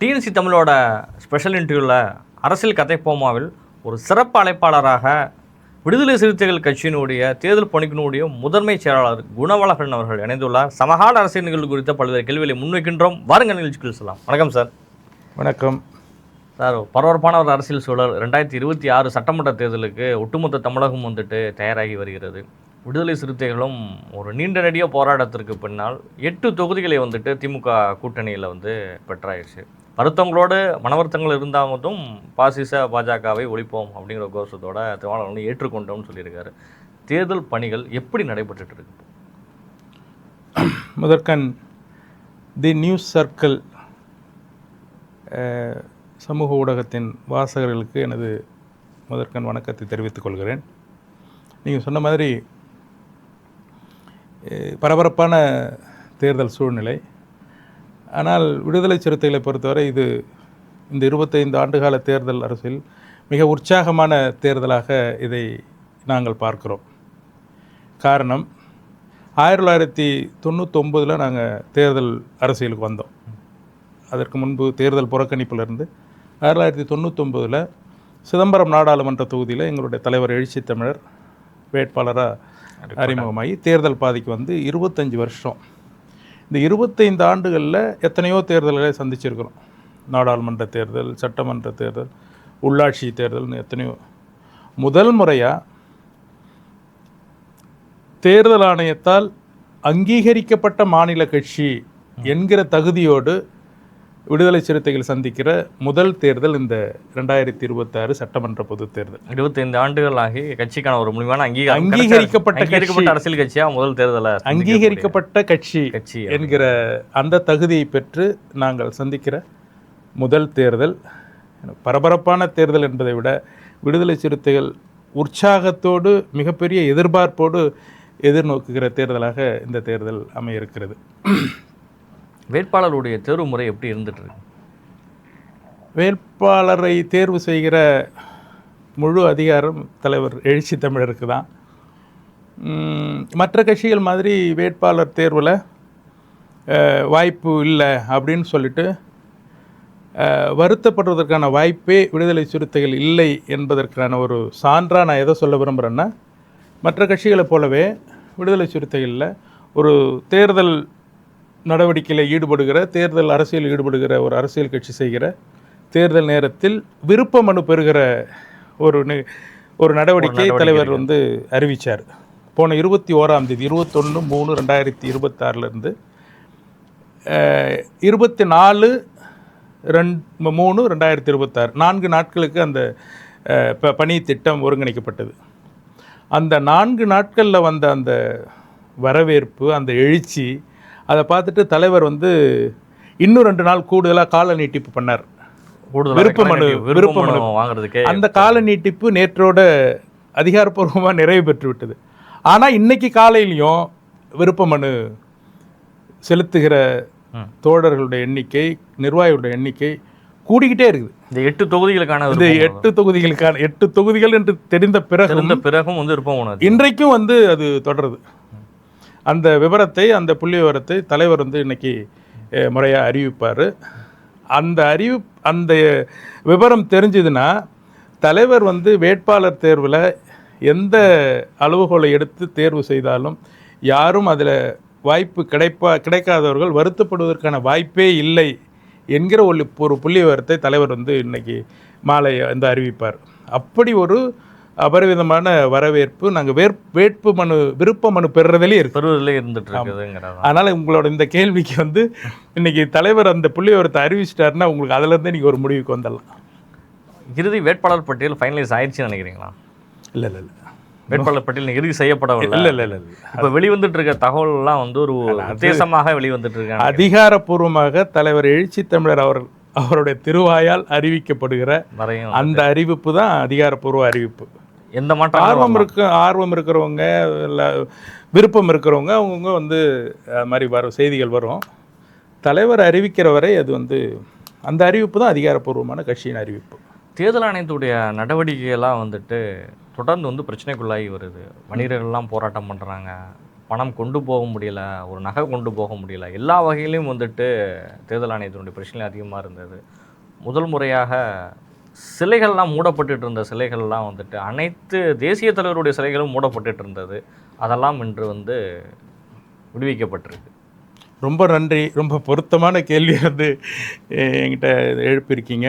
DNC தமிழோட special இன்டர்வியூவில் அரசியல் கதைப்போமாவில் ஒரு சிறப்பு அழைப்பாளராக விடுதலை சிறுத்தைகள் கட்சியினுடைய தேர்தல் பணிக்கினுடைய முதன்மை செயலாளர் குணவளகன் அவர்கள் இணைந்துள்ளார். சமகால அரசியல் நிகழ்வு குறித்த பல்வேறு கேள்விகளை முன்வைக்கின்றோம். வாருங்கள் நிகழ்ச்சிகள் சொல்லலாம். வணக்கம் சார். வணக்கம் சார். பரபரப்பான ஒரு அரசியல் சூழல். 2026 சட்டமன்ற தேர்தலுக்கு ஒட்டுமொத்த தமிழகம் தயாராகி வருகிறது. விடுதலை சிறுத்தைகளும் ஒரு நீண்ட நெடிய போராட்டத்திற்கு பின்னால் 8 தொகுதிகளை திமுக கூட்டணியில் பெற்றாயிடுச்சு. வருத்தங்களோடு மனவருத்தங்கள் இருந்தாலும் பாஜகவை ஒழிப்போம் அப்படிங்கிற கோஷத்தோட திருமாவளவன் ஏற்றுக்கொண்டோம்னு சொல்லியிருக்காரு. தேர்தல் பணிகள் எப்படி நடைபெற்றுட்டு இருக்கு? முதற்கண் தி நியூஸ் சர்க்கிள் சமூக ஊடகத்தின் வாசகர்களுக்கு எனது முதற்கண் வணக்கத்தை தெரிவித்துக் கொள்கிறேன். நீங்கள் சொன்ன மாதிரி பரபரப்பான தேர்தல் சூழ்நிலை. ஆனால் விடுதலை சிறுத்தைகளை பொறுத்தவரை இது இந்த 25 ஆண்டுகால தேர்தல் அரசில் மிக உற்சாகமான தேர்தலாக இதை நாங்கள் பார்க்கிறோம். காரணம், 1999 நாங்கள் தேர்தல் அரசியலுக்கு வந்தோம். அதற்கு முன்பு தேர்தல் புறக்கணிப்பிலிருந்து 1999 சிதம்பரம் நாடாளுமன்ற தொகுதியில் எங்களுடைய தலைவர் எழுச்சி தமிழர் வேட்பாளராக அறிமுகமாகி தேர்தல் பாதைக்கு 25 வருஷம். இந்த 25 ஆண்டுகளில் எத்தனையோ தேர்தல்களை சந்திச்சிருக்கிறோம். நாடாளுமன்ற தேர்தல், சட்டமன்ற தேர்தல், உள்ளாட்சி தேர்தல்னு எத்தனையோ. முதல் முறையாக தேர்தல் ஆணையத்தால் அங்கீகரிக்கப்பட்ட மாநில கட்சி என்கிற தகுதியோடு விடுதலை சிறுத்தைகள் சந்திக்கிற முதல் தேர்தல் இந்த 2026 சட்டமன்ற பொது தேர்தல். 25 ஆண்டுகள் ஆகி கட்சிக்கான ஒரு முழுமையான அங்கீகரிக்கப்பட்ட அரசியல் கட்சியா முதல் தேர்தலை அங்கீகரிக்கப்பட்ட கட்சி என்கிற அந்த தகுதியை பெற்று நாங்கள் சந்திக்கிற முதல் தேர்தல். பரபரப்பான தேர்தல் என்பதை விட விடுதலை சிறுத்தைகள் உற்சாகத்தோடு மிகப்பெரிய எதிர்பார்ப்போடு எதிர்நோக்குகிற தேர்தலாக இந்த தேர்தல் அமைய இருக்கிறது. வேட்பாளருடைய தேர்வு முறை எப்படி இருந்துட்டு இருக்கு? வேட்பாளரை தேர்வு செய்கிற முழு அதிகாரம் தலைவர் எழுச்சி தமிழருக்கு தான். மற்ற கட்சிகள் மாதிரி வேட்பாளர் தேர்வில் வாய்ப்பு இல்லை அப்படின்னு சொல்லிட்டு வருத்தப்படுவதற்கான வாய்ப்பே விடுதலை சிறுத்தைகள் இல்லை என்பதற்கான ஒரு சான்றாக நான் எதை சொல்ல விரும்புகிறேன்னா, மற்ற கட்சிகளை போலவே விடுதலை சிறுத்தைகளில் ஒரு தேர்தல் நடவடிக்கையில் ஈடுபடுகிற, தேர்தல் அரசியல் ஈடுபடுகிற ஒரு அரசியல் கட்சி செய்கிற தேர்தல் நேரத்தில் விருப்ப மனு பெறுகிற ஒரு நடவடிக்கை தலைவர் அறிவித்தார். போன 21ஆம் தேதி 21/3/2026 24/3/2026 4 நாட்களுக்கு அந்த பணி திட்டம் ஒருங்கிணைக்கப்பட்டது. அந்த 4 நாட்களில் வந்த அந்த வரவேற்பு, அந்த எழுச்சி, அதை பார்த்துட்டு தலைவர் இன்னும் 2 நாள் கூடுதலாக கால நீட்டிப்பு பண்ணார். விருப்ப மனு வாங்குறதுக்கு அந்த கால நீட்டிப்பு நேற்றோட அதிகாரப்பூர்வமாக நிறைவு பெற்று விட்டது. ஆனால் இன்னைக்கு காலையிலையும் விருப்ப மனு செலுத்துகிற தோழர்களுடைய எண்ணிக்கை, நிர்வாகிகளுடைய எண்ணிக்கை கூடிக்கிட்டே இருக்குது. இந்த 8 தொகுதிகளுக்கான 8 தொகுதிகள் என்று தெரிந்த பிறகும் விருப்பம் இன்றைக்கும் அது தொடருது. அந்த விவரத்தை, அந்த புள்ளி விவரத்தை தலைவர் இன்னைக்கு முறையாக அறிவிப்பார். அந்த விவரம் தெரிஞ்சதுன்னா தலைவர் வேட்பாளர் தேர்வில் எந்த அளவுகோலை எடுத்து தேர்வு செய்தாலும் யாரும் அதில் வாய்ப்பு கிடைக்காதவர்கள் வருத்தப்படுவதற்கான வாய்ப்பே இல்லை என்கிற ஒரு புள்ளி விவரத்தை தலைவர் இன்னைக்கு மாலை அறிவிப்பார். அப்படி ஒரு அபரிவிதமான வரவேற்பு நாங்கள் விருப்ப மனு பெறுறதுலேயே இருந்துட்டு இருக்குது. அதனால் உங்களோட இந்த கேள்விக்கு இன்னைக்கு தலைவர் அந்த புள்ளி விவரத்தை அறிவிச்சிட்டாருன்னா உங்களுக்கு அதிலேருந்தே நீங்கள் ஒரு முடிவுக்கு வந்துடலாம். இறுதி வேட்பாளர் பட்டியல் ஃபைனலைஸ் ஆயிடுச்சுன்னு நினைக்கிறீங்களா? இல்லை, வேட்பாளர் பட்டியல் இறுதி செய்யப்படவில்லை. இல்லை. இப்போ வெளிவந்துட்டு இருக்க தகவல்லாம் ஒரு வித்தியாசமாக வெளிவந்துட்டு இருக்காங்க. அதிகாரப்பூர்வமாக தலைவர் எழுச்சி தமிழர் அவருடைய திருவாயால் அறிவிக்கப்படுகிற அந்த அறிவிப்பு தான் அதிகாரப்பூர்வ அறிவிப்பு. எந்த மாற்றம் ஆர்வம் இருக்கிறவங்க, இல்லை விருப்பம் இருக்கிறவங்க அவங்கவுங்க அது மாதிரி செய்திகள் வரும். தலைவர் அறிவிக்கிற வரை அது அந்த அறிவிப்பு தான் அதிகாரப்பூர்வமான கட்சியின் அறிவிப்பு. தேர்தல் ஆணையத்துடைய நடவடிக்கையெல்லாம் தொடர்ந்து பிரச்சனைக்குள்ளாகி வருது. வணிகர்கள்லாம் போராட்டம் பண்ணுறாங்க. பணம் கொண்டு போக முடியல, ஒரு நகை கொண்டு போக முடியல, எல்லா வகையிலையும் வந்துட்டு தேர்தல் ஆணையத்தினுடைய பிரச்சனை அதிகமாக இருந்தது. முதல் முறையாக சிலைகள்லாம் மூடப்பட்டுட்டு இருந்த சிலைகள்லாம் வந்துட்டு அனைத்து தேசிய தலைவருடைய சிலைகளும் மூடப்பட்டுட்டு இருந்தது. அதெல்லாம் இன்று வந்து விடுவிக்கப்பட்டிருக்கு. ரொம்ப நன்றி. ரொம்ப பொருத்தமான கேள்வி வந்து என்கிட்ட எழுப்பியிருக்கீங்க.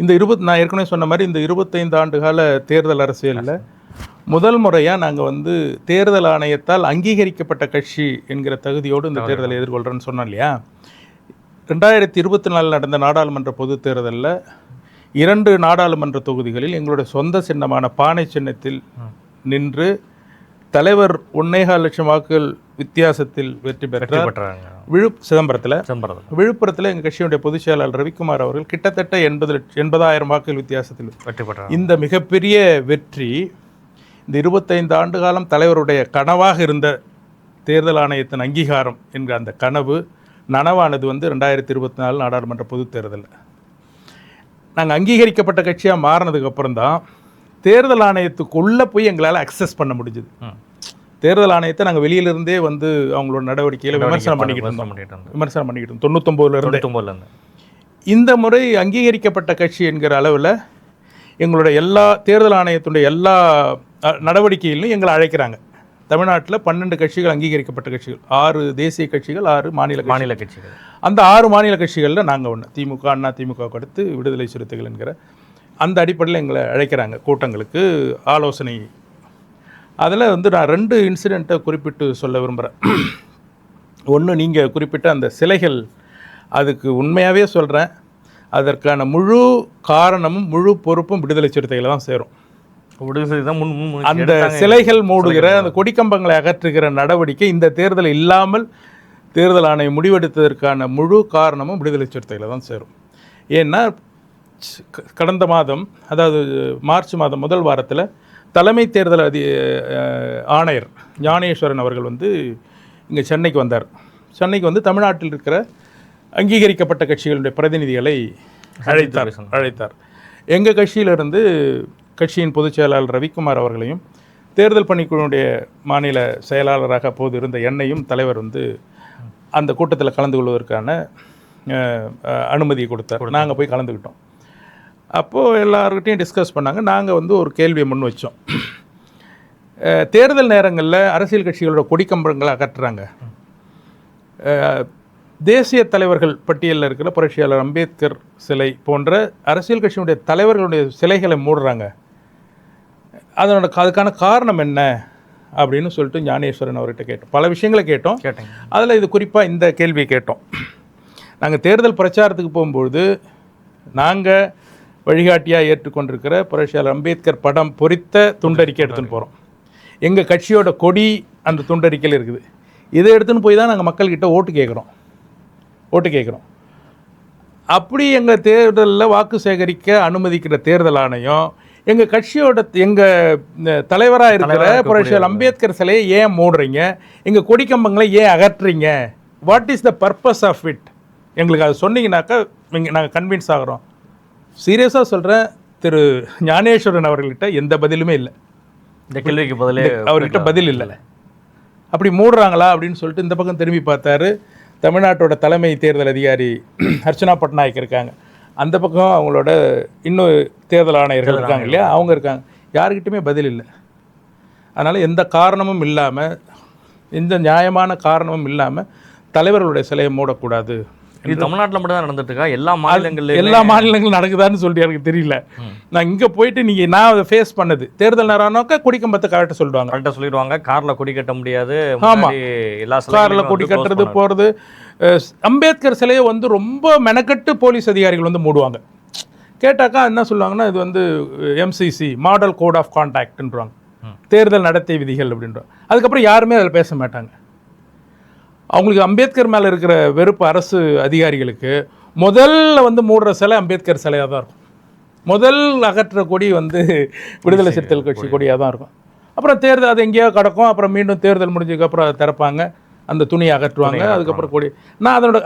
இந்த நான் ஏற்கனவே சொன்ன மாதிரி இந்த 25 ஆண்டுகால தேர்தல் அரசியலில் முதல் முறையாக நாங்கள் வந்து தேர்தல் ஆணையத்தால் அங்கீகரிக்கப்பட்ட கட்சி என்கிற தகுதியோடு இந்த தேர்தலை எதிர்கொள்கிறேன்னு சொன்னோம் இல்லையா. 2024 நடந்த நாடாளுமன்ற பொதுத் தேர்தலில் 2 நாடாளுமன்ற தொகுதிகளில் எங்களுடைய சொந்த சின்னமான பானை சின்னத்தில் நின்று தலைவர் 1.25 லட்சம் வாக்குகள் வித்தியாசத்தில் வெற்றி பெற்றார். சிதம்பரத்தில் விழுப்புரத்தில் எங்கள் கட்சியுடைய பொதுச் செயலாளர் ரவிக்குமார் அவர்கள் கிட்டத்தட்ட 80,000 வாக்குகள் வித்தியாசத்தில் வெற்றி பெற்றார். இந்த மிகப்பெரிய வெற்றி இந்த 25 ஆண்டு காலம் தலைவருடைய கனவாக இருந்த தேர்தல் ஆணையத்தின் அங்கீகாரம் என்கிற அந்த கனவு நனவானது வந்து 2024 நாடாளுமன்ற பொதுத் தேர்தலில். நாங்கள் அங்கீகரிக்கப்பட்ட கட்சியாக மாறினதுக்கப்புறம் தான் தேர்தல் ஆணையத்துக்குள்ளே போய் எங்களால் அக்சஸ் பண்ண முடிஞ்சுது. தேர்தல் ஆணையத்தை நாங்கள் வெளியிலிருந்தே வந்து அவங்களோட நடவடிக்கையில் விமர்சனம் பண்ணிக்கிட்டு இருந்தோம் 99 இந்த முறை அங்கீகரிக்கப்பட்ட கட்சி என்கிற அளவில் எங்களுடைய எல்லா தேர்தல் ஆணையத்துடைய எல்லா நடவடிக்கையிலும் எங்களை அழைக்கிறாங்க. தமிழ்நாட்டில் 12 கட்சிகள் அங்கீகரிக்கப்பட்ட கட்சிகள், 6 தேசிய கட்சிகள், 6 மாநில கட்சிகள். அந்த 6 மாநில கட்சிகளில் நாங்கள் ஒன்று, திமுக, அண்ணா திமுகவுக்கு அடுத்து விடுதலை சிறுத்தைகள் என்கிற அந்த அடிப்படையில் எங்களை அழைக்கிறாங்க கூட்டங்களுக்கு, ஆலோசனை. அதில் வந்து நான் 2 இன்சிடெண்ட்டை குறிப்பிட்டு சொல்ல விரும்புகிறேன். ஒன்று, நீங்கள் குறிப்பிட்ட அந்த சிலைகள், அதுக்கு உண்மையாகவே சொல்கிறேன், அதற்கான முழு காரணமும் முழு பொறுப்பும் விடுதலை சிறுத்தைகளை தான் சேரும். அந்த சிலைகள் மூடுகிற அந்த கொடிக்கம்பங்களை அகற்றுகிற நடவடிக்கை இந்த தேர்தல் இல்லாமல் தேர்தல் ஆணையம் முடிவெடுத்ததற்கான முழு காரணமும் விடுதலை சிறுத்தைகளை தான் சேரும். ஏன்னா கடந்த மாதம், அதாவது மார்ச் மாதம் முதல் வாரத்தில் தலைமை தேர்தல் ஆணையர் ஞானேஸ்வரன் அவர்கள் வந்து இங்கே சென்னைக்கு வந்தார். சென்னைக்கு வந்து தமிழ்நாட்டில் இருக்கிற அங்கீகரிக்கப்பட்ட கட்சிகளுடைய பிரதிநிதிகளை அழைத்தார். எங்கள் கட்சியிலிருந்து கட்சியின் பொதுச் செயலாளர் ரவிக்குமார் அவர்களையும் தேர்தல் பணிக்குழுடைய மாநில செயலாளராக அப்போது இருந்த என்னையும் தலைவர் வந்து அந்த கூட்டத்தில் கலந்து கொள்வதற்கான அனுமதியை கொடுத்தார். நாங்கள் போய் கலந்துக்கிட்டோம். அப்போது எல்லாருக்கிட்டையும் டிஸ்கஸ் பண்ணாங்க. நாங்கள் வந்து ஒரு கேள்வியை முன் வச்சோம். தேர்தல் நேரங்களில் அரசியல் கட்சிகளோட கொடிக்கம்பங்களை அகற்றுறாங்க, தேசிய தலைவர்கள் பட்டியலில் இருக்கிற புரட்சியாளர் அம்பேத்கர் சிலை போன்ற அரசியல் கட்சியினுடைய தலைவர்களுடைய சிலைகளை மூடுறாங்க, அதுக்கான காரணம் என்ன அப்படின்னு சொல்லிட்டு ஞானேஸ்வரன் அவர்கிட்ட கேட்டோம். பல விஷயங்களை கேட்டோம். அதில் இது குறிப்பாக இந்த கேள்வியை கேட்டோம். நாங்கள் தேர்தல் பிரச்சாரத்துக்கு போகும்பொழுது நாங்கள் வழிகாட்டியாக ஏற்றுக்கொண்டிருக்கிற புரட்சியாளர் அம்பேத்கர் படம் பொறித்த துண்டறிக்கை எடுத்துன்னு போகிறோம். எங்கள் கட்சியோட கொடி அந்த துண்டறிக்கையில் இருக்குது. இதை எடுத்துன்னு போய் தான் நாங்கள் மக்கள்கிட்ட ஓட்டு கேட்குறோம். அப்படி எங்கள் தேர்தலில் வாக்கு சேகரிக்க அனுமதிக்கிற தேர்தல் ஆணையம் எங்கள் கட்சியோட எங்கள் தலைவராக இருக்கிற புரட்சியாளர் அம்பேத்கர் சிலையை ஏன் மூடுறீங்க, எங்கள் கொடிக்கம்பங்களை ஏன் அகற்றுறீங்க, what is the purpose of it, எங்களுக்கு அது சொன்னீங்கன்னாக்கா நாங்கள் கன்வின்ஸ் ஆகிறோம். சீரியஸாக சொல்கிறேன், திரு ஞானேஸ்வரன் அவர்கள்கிட்ட எந்த பதிலுமே இல்லை. இந்த கேள்விக்கு பதிலே அவர்கிட்ட பதில் இல்லை. அப்படி மூடுறாங்களா அப்படின்னு சொல்லிட்டு இந்த பக்கம் திரும்பி பார்த்தாரு. தமிழ்நாட்டோட தலைமை தேர்தல் அதிகாரி அர்ச்சனா பட்நாயக் இருக்காங்க, அந்த பக்கம் அவங்களோட இன்னும் தேர்தல் ஆணையர்கள் இருக்காங்க இல்லையா, அவங்க இருக்காங்க. யாருக்கிட்டுமே பதில் இல்லை. அதனால் எந்த காரணமும் இல்லாமல், எந்த நியாயமான காரணமும் இல்லாமல் தலைவர்களுடைய சிலையை மூடக்கூடாது. இது தமிழ்நாட்டில் மட்டும் தான் நடந்துட்டு இருக்கா? எல்லா மாநிலங்களும் நடக்குதான்னு சொல்லிட்டு எனக்கு தெரியல. நான் இங்கே போயிட்டு நான் அதை ஃபேஸ் பண்ணது, தேர்தல் நேரம்னாக்கா கொடிக்கம்பத்தை கரெக்டாக சொல்லிடுவாங்க. காரில் கொடி கட்ட முடியாது. ஆமாம், காரில் கொடி கட்டுறது போகிறது. அம்பேத்கர் சிலையை வந்து ரொம்ப மெனக்கட்டு போலீஸ் அதிகாரிகள் வந்து மூடுவாங்க. கேட்டாக்கா என்ன சொல்லுவாங்கன்னா, இது வந்து MCC மாடல் கோட் ஆஃப் கான்டாக்ட்ன்றாங்க, தேர்தல் நடத்தை விதிகள் அப்படின்றாங்க. அதுக்கப்புறம் யாருமே அதில் பேச மாட்டாங்க. அவங்களுக்கு அம்பேத்கர் மேலே இருக்கிற வெறுப்பு அரசு அதிகாரிகளுக்கு முதல்ல வந்து மூடுற சிலை அம்பேத்கர் சிலையாக தான் இருக்கும். முதல் அகற்ற கொடி வந்து விடுதலை சிறுத்தைகள் கட்சி கொடியாக தான் இருக்கும். அப்புறம் தேர்தல் அது எங்கேயோ கிடக்கும். அப்புறம் மீண்டும் தேர்தல் முடிஞ்சதுக்கப்புறம் அதை திறப்பாங்க, அந்த துணியை அகற்றுவாங்க, அதுக்கப்புறம் கொடி.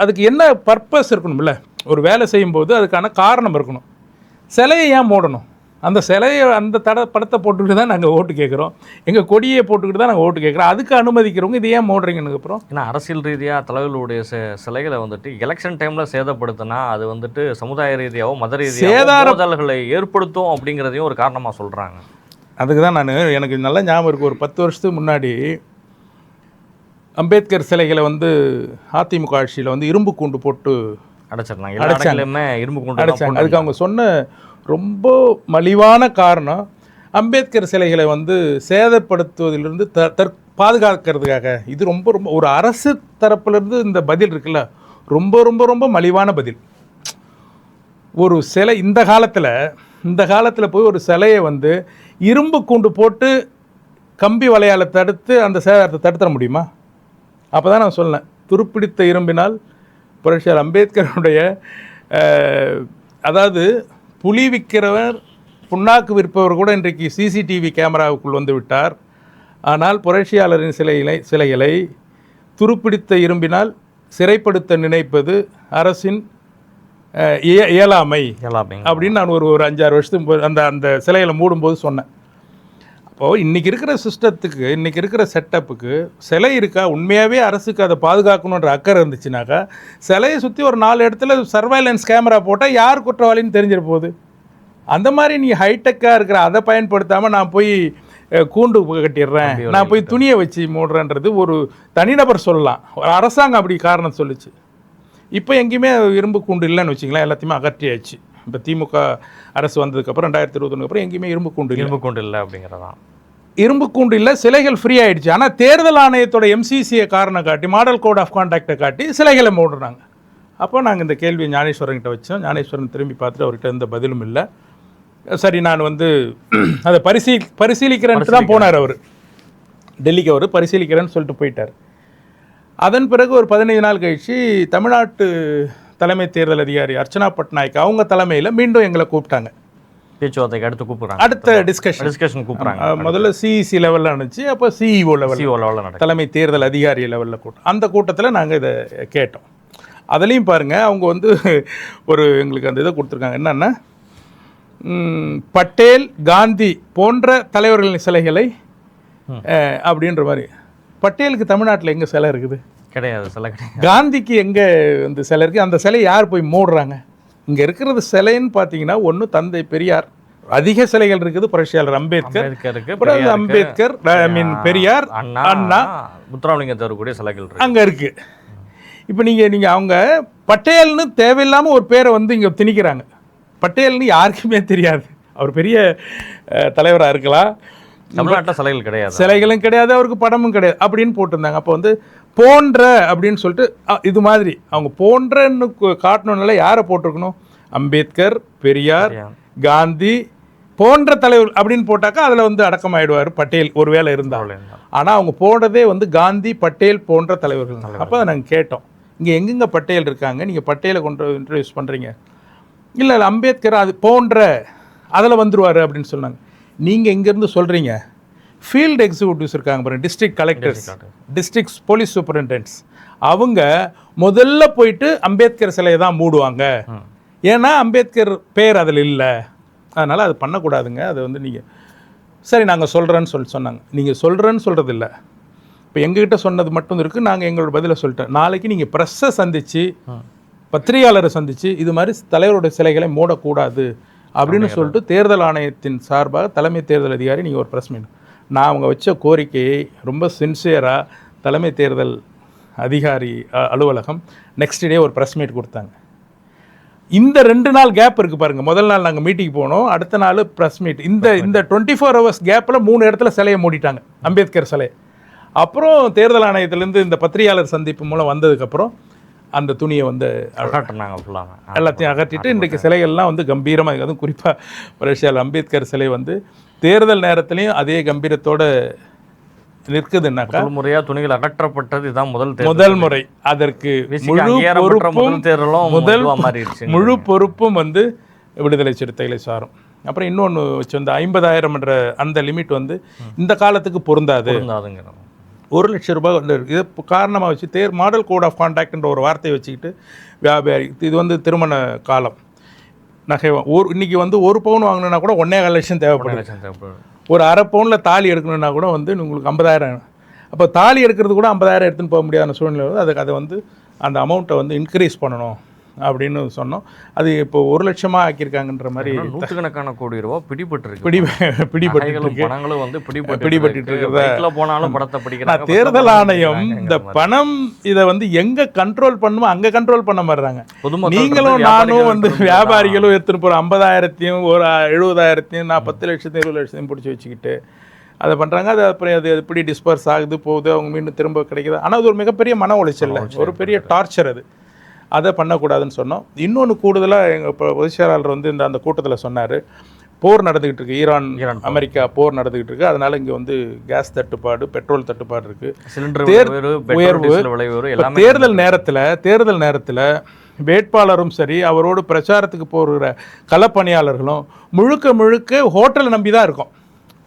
அதுக்கு என்ன பர்பஸ் இருக்கணும் இல்லை, ஒரு வேலை செய்யும்போது அதுக்கான காரணம் இருக்கணும். சிலையை ஏன் மூடணும்? அந்த சிலையை அந்த படத்தை போட்டுக்கிட்டு தான் நாங்கள் ஓட்டு கேட்குறோம், எங்கள் கொடியை போட்டுக்கிட்டு தான் நாங்கள் ஓட்டு கேட்குறோம். அதுக்கு அனுமதிக்கிறவங்க இது ஏன் மூடுறீங்கன்னு அப்புறம்? ஏன்னா அரசியல் ரீதியாக தலைவர்களுடைய சிலைகளை வந்துட்டு எலெக்ஷன் டைமில் சேதப்படுத்தினா அது வந்துட்டு சமுதாய ரீதியாகவோ மத ரீதியாகவோ மோதல்களை ஏற்படுத்தும் அப்படிங்கிறதையும் ஒரு காரணமாக சொல்கிறாங்க. அதுக்கு தான் எனக்கு நல்லா ஞாபகம் இருக்குது, ஒரு 10 வருஷத்துக்கு முன்னாடி அம்பேத்கர் சிலைகளை வந்து அதிமுக ஆட்சியில் வந்து இரும்பு கூண்டு போட்டு அடைச்சிருந்தாங்க. எல்லா இடங்களிலுமே இரும்பு கூண்டு அடைச்சாங்க. அதுக்கு அவங்க சொன்ன ரொம்ப மலிவான காரணம் அம்பேத்கர் சிலைகளை வந்து சேதப்படுத்துவதிலிருந்து பாதுகாக்கிறதுக்காக. இது ரொம்ப ரொம்ப ஒரு அரசு தரப்புலேருந்து இந்த பதில் இருக்குல்ல, ரொம்ப ரொம்ப ரொம்ப மலிவான பதில். ஒரு சிலை இந்த காலத்தில் போய் ஒரு சிலையை வந்து இரும்பு கூண்டு போட்டு கம்பி வலையால் தடுத்து அந்த சேதத்தை தடுத்துட முடியுமா? அப்போ தான் நான் சொன்னேன், துருப்பிடித்த இரும்பினால் புரட்சியாளர் அம்பேத்கருடைய அதாவது புலி விற்கிறவர் புண்ணாக்கு விற்பவர் கூட இன்றைக்கு சிசிடிவி கேமராவுக்குள் வந்து விட்டார். ஆனால் புரட்சியாளரின் சிலைகளை துருப்பிடித்த இரும்பினால் சிறைப்படுத்த நினைப்பது அரசின் இயலாமை அப்படின்னு நான் ஒரு 5-6 வருஷத்துக்கு அந்த சிலைகளை மூடும்போது சொன்னேன். அப்போது இன்றைக்கி இருக்கிற சிஸ்டத்துக்கு, இன்றைக்கி இருக்கிற செட்டப்புக்கு சிலை இருக்கா, உண்மையாகவே அரசுக்கு அதை பாதுகாக்கணுன்ற அக்கறை இருந்துச்சுனாக்கா சிலையை சுற்றி ஒரு 4 இடத்துல சர்வைலன்ஸ் கேமரா போட்டால் யார் குற்றவாளின்னு தெரிஞ்சிட போகுது. அந்த மாதிரி நீ ஹைடெக்காக இருக்கிற அதை பயன்படுத்தாமல் நான் போய் கூண்டு கட்டிடுறேன், நான் போய் துணியை வச்சு மூடுறேன்றது ஒரு தனிநபர் சொல்லலாம், ஒரு அரசாங்கம் அப்படி காரணம் சொல்லிச்சு. இப்போ எங்கேயுமே இரும்பு கூண்டு இல்லைன்னு வச்சிங்களேன், எல்லாத்தையுமே அகற்றியாச்சு. இப்போ திமுக அரசு வந்ததுக்கப்புறம் 2021 அப்புறம் எங்கேயுமே இரும்பு கூண்டு இல்லை அப்படிங்கிறதான். இரும்பு கூண்டு இல்லை, சிலைகள் ஃப்ரீ ஆகிடுச்சு. ஆனால் தேர்தல் ஆணையத்தோட எம்சிசியை காரணம் காட்டி, மாடல் கோட் ஆஃப் கான்டாக்டை காட்டி சிலைகளை மூடுறாங்க. அப்போ நாங்கள் இந்த கேள்வியை ஞானேஸ்வரன்கிட்ட வச்சோம். ஞானேஸ்வரன் திரும்பி பார்த்துட்டு அவர்கிட்ட எந்த பதிலும் இல்லை. சரி, நான் வந்து அதை பரிசீலிக்கிறேன்ட்டு தான் போனார் அவர், டெல்லிக்கு அவர் பரிசீலிக்கிறேன்னு சொல்லிட்டு போயிட்டார். அதன் பிறகு ஒரு 15 நாள் கழித்து தமிழ்நாட்டு தலைமை தேர்தல் அதிகாரி அர்ச்சனா பட்நாயக் அவங்க தலைமையில் மீண்டும் எங்களை கூப்பிட்டாங்க, பேச்சுவார்த்தைக்கு அடுத்து கூப்பிட்றாங்க, அடுத்த டிஸ்கஷன் கூப்பிட்றாங்க. முதல்ல சிஇசி லெவலில் இருந்துச்சு, அப்போ சிஇஓ லெவலில் தலைமை தேர்தல் அதிகாரி லெவலில் கூட்டம். அந்த கூட்டத்தில் நாங்கள் இதை கேட்டோம். அதுலேயும் பாருங்கள், அவங்க வந்து எங்களுக்கு அந்த இதை கொடுத்துருக்காங்க, என்னென்னா பட்டேல் காந்தி போன்ற தலைவர்களின் சிலைகளை அப்படின்ற மாதிரி. பட்டேலுக்கு தமிழ்நாட்டில் எங்கே சிலை இருக்குது? கிடையாது, சிலை கிடையாது. காந்திக்கு எங்கே வந்து சிலை இருக்குது? அந்த சிலை யார் போய் மூடுறாங்க? இங்கே இருக்கிறது சிலைன்னு பார்த்தீங்கன்னா ஒன்று தந்தை பெரியார், அதிக சிலைகள் இருக்குது, புரட்சியாளர் அம்பேத்கர், அம்பேத்கர் பெரியார், அண்ணா, முத்துராமலிங்க கூடிய சிலைகள் அங்கே இருக்குது. இப்போ நீங்கள் அவங்க பட்டேல்னு தேவையில்லாமல் ஒரு பேரை வந்து இங்கே திணிக்கிறாங்க. பட்டேல்னு யாருக்குமே தெரியாது, அவர் பெரிய தலைவராக இருக்கலாம், தமிழ்நாட்டில் சிலைகள் கிடையாது, சிலைகளும் கிடையாது, அவருக்கு படமும் கிடையாது அப்படின்னு போட்டிருந்தாங்க. அப்போ வந்து போன்ற அப்படின்னு சொல்லிட்டு இது மாதிரி அவங்க போன்றன்னு காட்டணும்னால யாரை போட்டிருக்கணும்? அம்பேத்கர், பெரியார், காந்தி போன்ற தலைவர் அப்படின்னு போட்டாக்கா அதில் வந்து அடக்கமாயிடுவார் பட்டேல் ஒரு வேளை இருந்தால். ஆனால் அவங்க போடுறதே வந்து காந்தி, பட்டேல் போன்ற தலைவர்கள். அப்போ அதை நாங்கள் கேட்டோம், இங்கே எங்கெங்கே பட்டேல் இருக்காங்க, நீங்கள் பட்டேலை கொண்டு இன்ட்ரடியூஸ் பண்ணுறீங்க? இல்லை அம்பேத்கர் அது போன்ற அதில் வந்துடுவார் அப்படின்னு சொன்னாங்க. நீங்கள் இங்கேருந்து சொல்கிறீங்க, ஃபீல்டு எக்ஸிக்யூட்டிவ்ஸ் இருக்காங்க பாருங்கள், டிஸ்ட்ரிக்ட் கலெக்டர்ஸ், டிஸ்ட்ரிக்ட் போலீஸ் சூப்பரிண்டென்ட்ஸ், அவங்க முதல்ல போயிட்டு அம்பேத்கர் சிலையை தான் மூடுவாங்க. ஏன்னா அம்பேத்கர் பேர் அதில் இல்லை, அதனால் அது பண்ணக்கூடாதுங்க. அது வந்து நீங்கள் சரி நாங்கள் சொல்கிறேன்னு சொன்னாங்க. நீங்கள் சொல்கிறேன்னு சொல்கிறது இல்லை, இப்போ எங்ககிட்ட சொன்னது மட்டும் இருக்குது, நாங்கள் எங்களோட பதிலை சொல்லிட்டோம். நாளைக்கு நீங்கள் ப்ரெஸ்ஸை சந்தித்து, பத்திரிகையாளரை சந்தித்து, இது மாதிரி தலைவருடைய சிலைகளை மூடக்கூடாது அப்படின்னு சொல்லிட்டு தேர்தல் ஆணையத்தின் சார்பாக தலைமை தேர்தல் அதிகாரி நீங்கள் ஒரு ப்ரெஸ் மீட். நான் அவங்க வச்ச கோரிக்கையை ரொம்ப சின்சியராக தலைமை தேர்தல் அதிகாரி அலுவலகம் நெக்ஸ்ட் டே ஒரு ப்ரெஸ் மீட் கொடுத்தாங்க. இந்த 2 நாள் கேப் இருக்குது பாருங்கள், முதல் நாள் நாங்கள் மீட்டிங் போனோம், அடுத்த நாள் ப்ரெஸ் மீட். இந்த 24 ஹவர்ஸ் கேப்பில் 3 இடத்துல சிலையை மூடிட்டாங்க, அம்பேத்கர் சிலை. அப்புறம் தேர்தல் ஆணையத்திலேருந்து இந்த பத்திரிகையாளர் சந்திப்பு மூலம் வந்ததுக்கப்புறம் அந்த துணியை வந்து எல்லாத்தையும் அகற்றிட்டு இன்றைக்கு சிலைகள்லாம் வந்து கம்பீரமாக இருக்குது. அதுவும் குறிப்பாக புரட்சியாளர் அம்பேத்கர் சிலை வந்து தேர்தல் நேரத்துலையும் அதே கம்பீரத்தோடு நிற்குதுன்னாக்கா முறையாக துணிகள் அகற்றப்பட்டது இதுதான் முதல் முறை. அதற்கு முழு பொறுப்பும் வந்து விடுதலை சிறுத்தைகளை சாரும். அப்புறம் இன்னொன்று வச்சு வந்து 50,000 என்ற அந்த லிமிட் வந்து இந்த காலத்துக்கு பொருந்தாது. 1,00,000 ரூபாய் வந்து இதை காரணமாக வச்சு மாடல் கோட் ஆஃப் கான்டாக்ட்ன்ற ஒரு வார்த்தையை வச்சுக்கிட்டு வியாபாரி, இது வந்து திருமண காலம், நகை இன்னைக்கு வந்து 1 பவுன் வாங்கணுன்னா கூட 1.25 லட்சம் தேவைப்படுது. தேவைப்படும். ஒரு அரை பவுனில் தாலி எடுக்கணுன்னா கூட வந்து உங்களுக்கு 50,000. அப்போ தாலி எடுக்கிறது கூட 50,000 எடுத்துன்னு போக முடியாத சூழ்நிலை வந்து அதுக்கு அதை வந்து அந்த அமௌண்ட்டை வந்து இன்க்ரீஸ் பண்ணணும் அப்படின்னு சொன்னோம். அது இப்போ 1 லட்சமாக ஆக்கியிருக்காங்கன்ற மாதிரி நூற்றுக்கணக்கான கோடி ரூபா பிடிபட்டு பணங்களும் வந்து பிடிபட்டு இருக்கிறத போனாலும் படத்தை பிடிக்கிறாங்க. தேர்தல் ஆணையம் இந்த பணம் இதை வந்து எங்க கண்ட்ரோல் பண்ணுமோ அங்க கண்ட்ரோல் பண்ண மாட்டாங்க. நீங்களும் நானும் வந்து வியாபாரிகளும் எடுத்துட்டு போற 50,000த்தையும் ஒரு 70,000த்தையும் நான் 10 லட்சத்தையும் 20 லட்சத்தையும் பிடிச்சி வச்சுக்கிட்டு அதை பண்ணுறாங்க. அது அப்புறம் அது எப்படி டிஸ்பர்ஸ் ஆகுது போகுது, அவங்க மீண்டும் திரும்ப கிடைக்குது. ஆனால் அது ஒரு மிகப்பெரிய மன உளைச்சல், ஒரு பெரிய டார்ச்சர். அது அதை பண்ணக்கூடாதுன்னு சொன்னோம். இன்னொன்று கூடுதலாக எங்கள் இப்போ பொதுச் செயலாளர் வந்து அந்த கூட்டத்தில் சொன்னார், போர் நடந்துக்கிட்டு இருக்கு, ஈரான் அமெரிக்கா போர் நடந்துக்கிட்டு இருக்கு, அதனால இங்கே வந்து கேஸ் தட்டுப்பாடு, பெட்ரோல் தட்டுப்பாடு இருக்கு, உயர்வு. தேர்தல் நேரத்தில் வேட்பாளரும் சரி அவரோடு பிரச்சாரத்துக்கு போகிற களப்பணியாளர்களும் முழுக்க ஹோட்டலை நம்பி தான் இருக்கும்.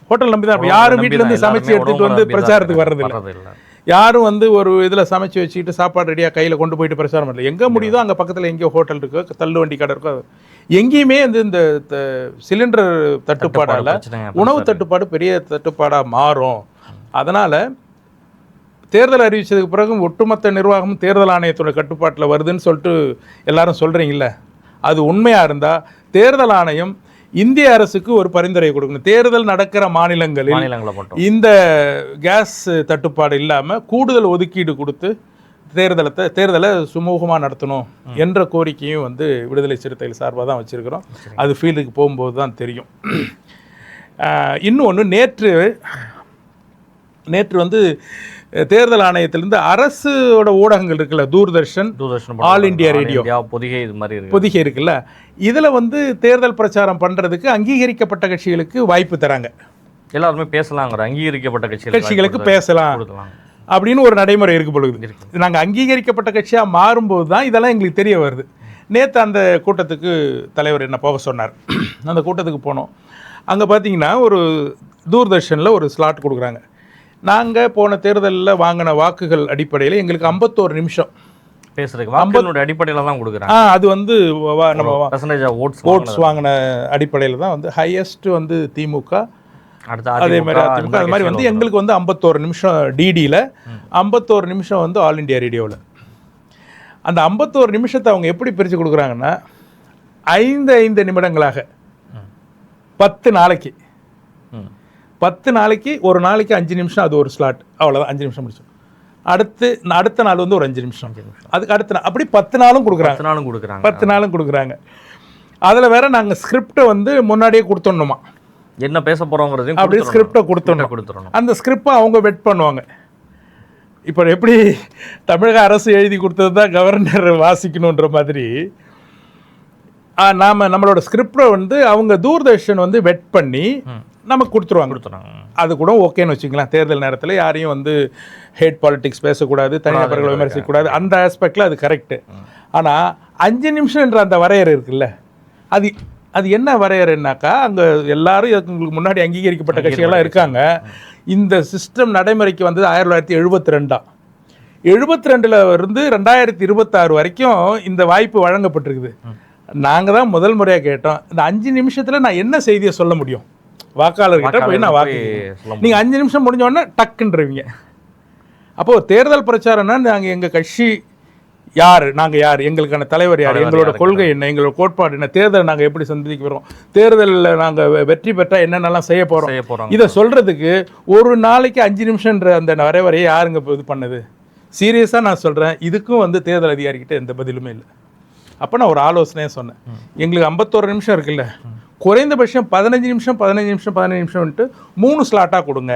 ஹோட்டல் நம்பி தான் யாரும் வீட்டிலேருந்து சமைச்சு எடுத்துகிட்டு வந்து பிரச்சாரத்துக்கு வர்றதில்லை. யாரும் வந்து ஒரு இதில் சமைச்சு வச்சுக்கிட்டு சாப்பாடு ரெடியாக கையில் கொண்டு போயிட்டு பிரச்சாரம் பண்ணல. எங்கே முடியுதோ அங்கே பக்கத்தில் எங்கேயோ ஹோட்டல் இருக்கோ, தள்ளு வண்டி கடை இருக்கோ, எங்கேயுமே வந்து இந்த சிலிண்டர் தட்டுப்பாடால் உணவு தட்டுப்பாடு பெரிய தட்டுப்பாடாக மாறும். அதனால் தேர்தல் அறிவித்ததுக்கு பிறகு ஒட்டுமொத்த நிர்வாகமும் தேர்தல் ஆணையத்தோட கட்டுப்பாட்டில் வருதுன்னு சொல்லிட்டு எல்லாரும் சொல்கிறீங்கள, அது உண்மையாக இருந்தால் தேர்தல் ஆணையம் இந்திய அரசுக்கு ஒரு பரிந்துரை கொடுக்கணும். தேர்தல் நடக்கிற மாநிலங்களில் இந்த கேஸ் தட்டுப்பாடு இல்லாமல் கூடுதல் ஒதுக்கீடு கொடுத்து தேர்தலை சுமூகமாக நடத்தணும் என்ற கோரிக்கையும் வந்து விடுதலை சிறுத்தைகள் சார்பாக தான் வச்சுருக்கிறோம். அது ஃபீல்டுக்கு போகும்போது தான் தெரியும். இன்னொன்று, நேற்று வந்து தேர்தல் ஆணையத்திலிருந்து அரசோட ஊடகங்கள் இருக்குல்ல, Doordarshan, All India Radio, Podhigai இருக்குல்ல, இதில் வந்து தேர்தல் பிரச்சாரம் பண்ணுறதுக்கு அங்கீகரிக்கப்பட்ட கட்சிகளுக்கு வாய்ப்பு தராங்க. எல்லாருமே பேசலாங்கிற அங்கீகரிக்கப்பட்ட கட்சிகளுக்கு பேசலாம் அப்படின்னு ஒரு நடைமுறை இருக்கு பொழுது. நாங்கள் அங்கீகரிக்கப்பட்ட கட்சியாக மாறும்போது தான் இதெல்லாம் எங்களுக்கு தெரிய வருது. நேற்று அந்த கூட்டத்துக்கு தலைவர் என்ன போக சொன்னார். அந்த கூட்டத்துக்கு போனோம். அங்கே பார்த்தீங்கன்னா ஒரு தூர்தர்ஷனில் ஒரு ஸ்லாட் கொடுக்குறாங்க. நாங்கள் போன தேர்தலில் வாங்கின வாக்குகள் அடிப்படையில் எங்களுக்கு 51 நிமிஷம் பேசுறதுக்கு அடிப்படையில் தான் கொடுக்குறாங்க. அது வந்து நம்ம ஓட்ஸ் வாங்கின அடிப்படையில் தான் வந்து ஹையஸ்ட் வந்து திமுக, அதே மாதிரி அதிமுக, அது மாதிரி வந்து எங்களுக்கு வந்து 51 நிமிஷம் டிடியில், 51 நிமிஷம் வந்து ஆல் இண்டியா ரேடியோவில். அந்த 51 நிமிஷத்தை அவங்க எப்படி பிரித்து கொடுக்குறாங்கன்னா 5 நிமிடங்களாக 10 நாளைக்கு 10 நாளைக்கு, ஒரு நாளைக்கு 5 நிமிஷம், அது ஒரு ஸ்லாட், அவ்வளோதான். 5 நிமிஷம் முடிச்சோம். அடுத்த நாள் வந்து ஒரு 5 நிமிஷம், அதுக்கு அடுத்த நாள், அப்படி 10 நாளும் கொடுக்குறாங்க. 10 நாளும் கொடுக்குறாங்க. அதில் வேற நாங்கள் ஸ்கிரிப்டை வந்து முன்னாடியே கொடுத்துடணுமா, என்ன பேச போகிறோங்கிறது அப்படி ஸ்கிரிப்டை கொடுத்துடணும். அந்த ஸ்கிரிப்டை அவங்க வெட் பண்ணுவாங்க. இப்போ எப்படி தமிழக அரசு எழுதி கொடுத்தது தான் கவர்னர் வாசிக்கணுன்ற மாதிரி நம்மளோட ஸ்கிரிப்டை வந்து அவங்க தூர்தர்ஷன் வந்து வெட் பண்ணி நமக்கு கொடுத்துருவாங்க. அது கூட ஓகேன்னு வச்சுக்கலாம். தேர்தல் நேரத்தில் யாரையும் வந்து ஹேட் பாலிட்டிக்ஸ் பேசக்கூடாது, தனிநபர்களை விமர்சிக்கக்கூடாது, அந்த ஆஸ்பெக்டில் அது கரெக்டு. ஆனால் 5 நிமிஷம் என்ற அந்த வரையறை இருக்குல்ல, அது என்ன வரையறைன்னாக்கா, அங்கே எல்லாரும் உங்களுக்கு முன்னாடி அங்கீகரிக்கப்பட்ட கட்சிகள்லாம் இருக்காங்க. இந்த சிஸ்டம் நடைமுறைக்கு வந்தது 1972. 72ல் இருந்து 2026 வரைக்கும் இந்த வாய்ப்பு வழங்கப்பட்டிருக்குது. நாங்கள் தான் முதல் முறையாக கேட்டோம், இந்த 5 நிமிஷத்தில் நான் என்ன செய்தியை சொல்ல முடியும் வாக்காளர்கிட்ட போய் நான் வாக்கு. நீங்கள் 5 நிமிஷம் முடிஞ்ச உடனே டக்குன்றீங்க. அப்போது தேர்தல் பிரச்சாரம்னா நாங்கள் எங்கள் கட்சி யார், நாங்கள் யார், எங்களுக்கான தலைவர் யார், எங்களோட கொள்கை என்ன, எங்களோட கோட்பாடு என்ன, தேர்தலை நாங்கள் எப்படி சந்திக்க போகிறோம், தேர்தலில் நாங்கள் வெற்றி பெற்றால் என்னென்னலாம் செய்ய போகிறோம், இதை சொல்கிறதுக்கு ஒரு நாளைக்கு 5 நிமிஷம்ன்ற அந்த வரைவரையை யாருங்க இது பண்ணது? சீரியஸாக நான் சொல்கிறேன், இதுக்கும் வந்து தேர்தல் அதிகாரிகிட்ட எந்த பதிலுமே இல்லை. அப்போ நான் ஒரு ஆலோசனையாக சொன்னேன், எங்களுக்கு 51 நிமிஷம் இருக்குல்ல, குறைந்தபட்சம் 15 நிமிஷம் 15 நிமிஷம் 15 நிமிஷம்ட்டு 3 ஸ்லாட்டாக கொடுங்க.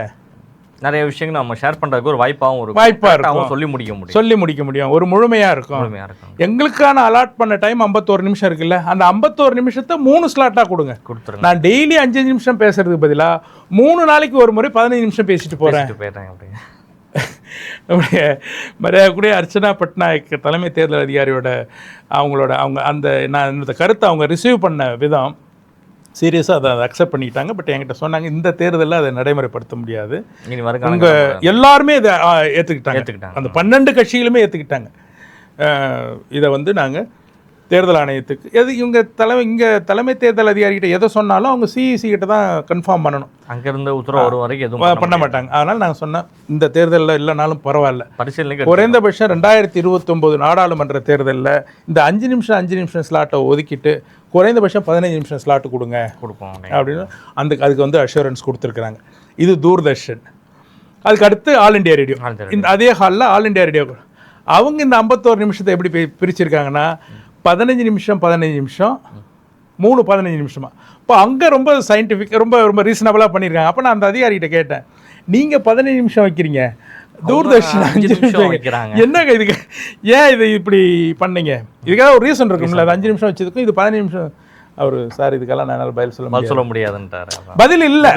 நிறைய விஷயங்கள் நம்ம ஷேர் பண்ணுறதுக்கு ஒரு வாய்ப்பாகவும் இருக்கும், சொல்லி முடிக்க முடியும், ஒரு முழுமையாக இருக்கும். எங்களுக்கான அலாட் பண்ண டைம் 51 நிமிஷம் இருக்குல்ல, அந்த 51 நிமிஷத்தை 3 ஸ்லாட்டாக கொடுங்க. நான் டெய்லி 5 நிமிஷம் பேசுறதுக்கு பதிலாக 3 நாளைக்கு ஒரு முறை 15 நிமிஷம் பேசிட்டு போகிறேன். நம்முடைய மரியாதைக்குரிய அர்ச்சனா பட்நாயக் தலைமை தேர்தல் அதிகாரியோட அவங்க நான் இந்த கருத்தை அவங்க ரிசீவ் பண்ண விதம் சீரியஸாக அதை அக்செப்ட் பண்ணிக்கிட்டாங்க. பட் என்கிட்ட சொன்னாங்க, இந்த தேர்தலில் அதை நடைமுறைப்படுத்த முடியாது, உங்கள் எல்லாருமே இதை ஏற்றுக்கிட்டாங்க, அந்த 12 கட்சிகளுமே ஏற்றுக்கிட்டாங்க. இதை வந்து நாங்கள் தேர்தல் ஆணையத்துக்கு. இவங்க தலைமை தேர்தல் அதிகாரிகிட்ட எதை சொன்னாலும் அவங்க சிஇசி கிட்ட தான் கன்ஃபார்ம் பண்ணணும். அங்கிருந்து உத்தரவு வரும் வரைக்கும் எதுவும் பண்ண மாட்டாங்க. அதனால் நாங்கள் சொன்னோம், இந்த தேர்தலில் இல்லைனாலும் பரவாயில்ல, பரிசீலனை குறைந்தபட்சம் 2029 நாடாளுமன்ற தேர்தலில் இந்த 5 நிமிஷம் ஸ்லாட்டை ஒதுக்கிட்டு குறைந்தபட்சம் 15 நிமிஷம் ஸ்லாட்டு கொடுப்போம் அப்படின்னு அதுக்கு வந்து அஷூரன்ஸ் கொடுத்துருக்குறாங்க. இது தூர்தர்ஷன். அதுக்கு அடுத்து ஆல் இண்டியா ரேடியோ. இந்த அதே ஹாலில் ஆல் இண்டியா ரேடியோ அவங்க இந்த 51 நிமிஷத்தை எப்படி பிரிச்சிருக்காங்கன்னா 15 நிமிஷம் 15 நிமிஷமா. இப்போ அங்கே ரொம்ப சயின்டிஃபிக் ரொம்ப ரீசனபிளாக பண்ணியிருக்காங்க. அப்போ நான் அந்த அதிகாரிகிட்ட கேட்டேன், நீங்கள் 15 நிமிஷம் வைக்கிறீங்க, தூர்தர்ஷன் 5 நிமிஷம் வைக்கிறாங்க, என்னங்க இதுக்கு ஏன் இது இப்படி பண்ணீங்க? இதுக்காக ஒரு ரீசன் இருக்கும்ல. அது 5 நிமிஷம் வச்சதுக்கும் இது 15 நிமிஷம். அவர் சார் இதுக்கெல்லாம் என்னால் பதில் சொல்ல முடியாதுன்றாரு. பதில் இல்லை.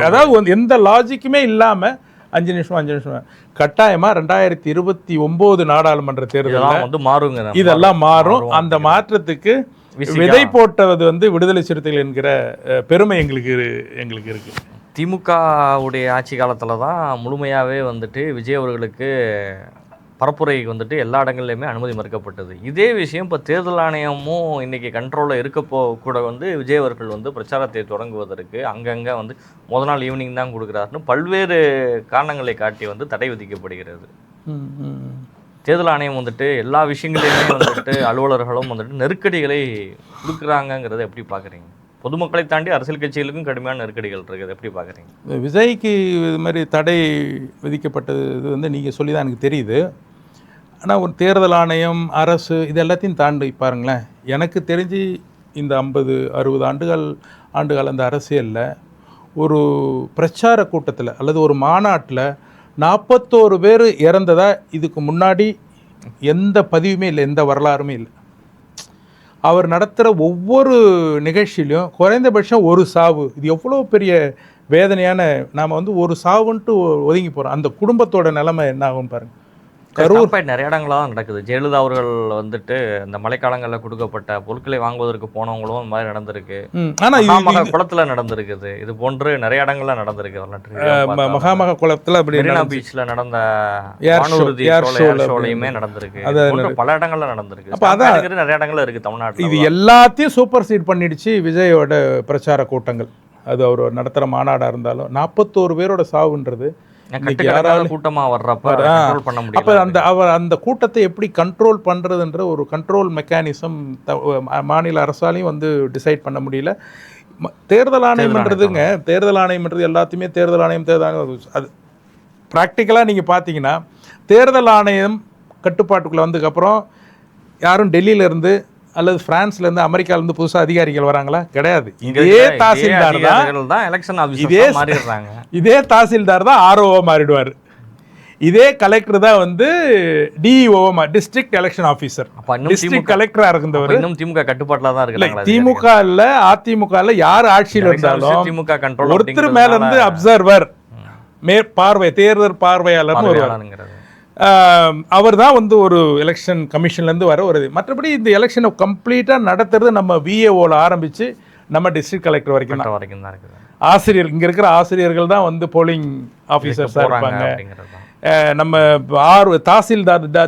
அதாவது எந்த லாஜிக்குமே இல்லாமல் 5 நிமிஷம் கட்டாயமாக 2029 நாடாளுமன்ற தேர்தலில் வந்து மாறுங்க. இதெல்லாம் மாறும். அந்த மாற்றத்துக்கு விதை போட்டது வந்து விடுதலை சிறுத்தைகள் என்கிற பெருமை எங்களுக்கு இருக்கு. திமுகவுடைய ஆட்சி காலத்தில் தான் முழுமையாகவே வந்துட்டு விஜய் அவர்களுக்கு பரப்புரைக்கு வந்துட்டு எல்லா இடங்கள்லையுமே அனுமதி மறுக்கப்பட்டது. இதே விஷயம் இப்போ தேர்தல் ஆணையமும் இன்றைக்கி கண்ட்ரோலில் இருக்கப்போ கூட வந்து விஜய் அவர்கள் வந்து பிரச்சாரத்தை தொடங்குவதற்கு அங்கங்கே வந்து முதல் நாள் ஈவினிங் தான் கொடுக்குறாருன்னு பல்வேறு காரணங்களை காட்டி வந்து தடை விதிக்கப்படுகிறது. தேர்தல் ஆணையம் வந்துட்டு எல்லா விஷயங்களையுமே வந்துட்டு அலுவலர்களும் வந்துட்டு நெருக்கடிகளை கொடுக்குறாங்கங்கிறத எப்படி பார்க்குறீங்க? பொதுமக்களை தாண்டி அரசியல் கட்சிகளுக்கும் கடுமையான நெருக்கடிகள் இருக்குது, எப்படி பார்க்குறீங்க? விஜய்க்கு இது மாதிரி தடை விதிக்கப்பட்டது இது வந்து நீங்கள் சொல்லி தான் எனக்கு தெரியுது. ஆனால் ஒரு தேர்தல் ஆணையம், அரசு இது எல்லாத்தையும் தாண்டி பாருங்களேன், எனக்கு தெரிஞ்சு இந்த 50-60 ஆண்டுகள் அந்த அரசியலில் ஒரு பிரச்சார கூட்டத்தில் அல்லது ஒரு மாநாட்டில் 41 பேர் இறந்ததா இதுக்கு முன்னாடி எந்த பதிவுமே இல்லை, எந்த வரலாறுமே இல்லை. அவர் நடத்துகிற ஒவ்வொரு நிகழ்ச்சியிலையும் குறைந்தபட்சம் ஒரு சாவு. இது எவ்வளோ பெரிய வேதனையான, நாம் வந்து ஒரு சாவுன்ட்டு ஒதுங்கி போகிறோம். அந்த குடும்பத்தோட நிலைமை என்ன ஆகும் பாருங்கள். கரூர் நிறைய இடங்களாக நடக்குது. ஜெயலலிதா அவர்கள் வந்துட்டு இந்த மழைக்காலங்களில் கொடுக்கப்பட்ட பொருட்களை வாங்குவதற்கு போனவங்களும் இந்த மாதிரி நடந்திருக்கு. ஆனால் குளத்தில் நடந்திருக்குது. இது போன்று நிறைய இடங்கள்ல நடந்திருக்கு. மகாமக குளத்தில் மெரினா பீச்சில் நடந்த ஷோலையுமே நடந்திருக்கு. பல இடங்கள்ல நடந்திருக்கு. அப்போ அதான் நிறைய இடங்கள்ல இருக்கு தமிழ்நாட்டில். இது எல்லாத்தையும் சூப்பர் சீட் பண்ணிடுச்சு விஜயோட பிரச்சார கூட்டங்கள். அது அவர் நடத்துகிற மாநாடாக இருந்தாலும் 41 பேரோட சாவுன்றது கூட்டமா வர்றப்ப பண்ண முடியும். அப்ப அந்த கூட்டத்தை எப்படி கண்ட்ரோல் பண்றதுன்ற ஒரு கண்ட்ரோல் மெக்கானிசம் மாநில அரசாலையும் வந்து டிசைட் பண்ண முடியல. தேர்தல் ஆணையம்ன்றதுங்க, தேர்தல் ஆணையம்ன்றது எல்லாத்தையுமே தேர்தல் ஆணையம் அது ப்ராக்டிக்கலாக நீங்கள் பார்த்தீங்கன்னா தேர்தல் ஆணையம் கட்டுப்பாட்டுக்குள்ளே வந்ததுக்கப்புறம் யாரும் டெல்லியிலேருந்து அல்லது பிரான்ஸ்லேருந்து அமெரிக்காவிலேருந்து புதுசாக அதிகாரிகள் வராங்களா? கிடையாது. இதே தாசில்தார் தான் எலெக்ஷன் இதே தாசில்தார் தான் ஆர்ஓ மாறிடுவார். இதே கலெக்டர் தான் வந்து DEO, district election officer, district கலெக்டராக இருந்தவர். இன்னும் திமுக கட்டுப்பாட்டில் தான் இருக்கு. திமுக இல்லை, அதிமுக இல்லை, யார் ஆட்சியில் இருந்தாலும் திமுக கண்ட்ரோல் ஒருத்தர் மேல இருந்து அப்சர்வர், தேர்தல் பார்வையாளர்னு வருவார். அவர் தான் வந்து ஒரு எலெக்ஷன் கமிஷன்லேருந்து வர ஒரு மற்றபடி இந்த எலெக்ஷனை கம்ப்ளீட்டாக நடத்துறது நம்ம விஏஓவில் ஆரம்பித்து நம்ம டிஸ்ட்ரிக்ட் கலெக்டர் வரைக்கும் தான் இருக்குது. ஆசிரியர், இங்கே இருக்கிற ஆசிரியர்கள் தான் வந்து போலிங் ஆஃபீஸர்ஸாக இருப்பாங்க. நம்ம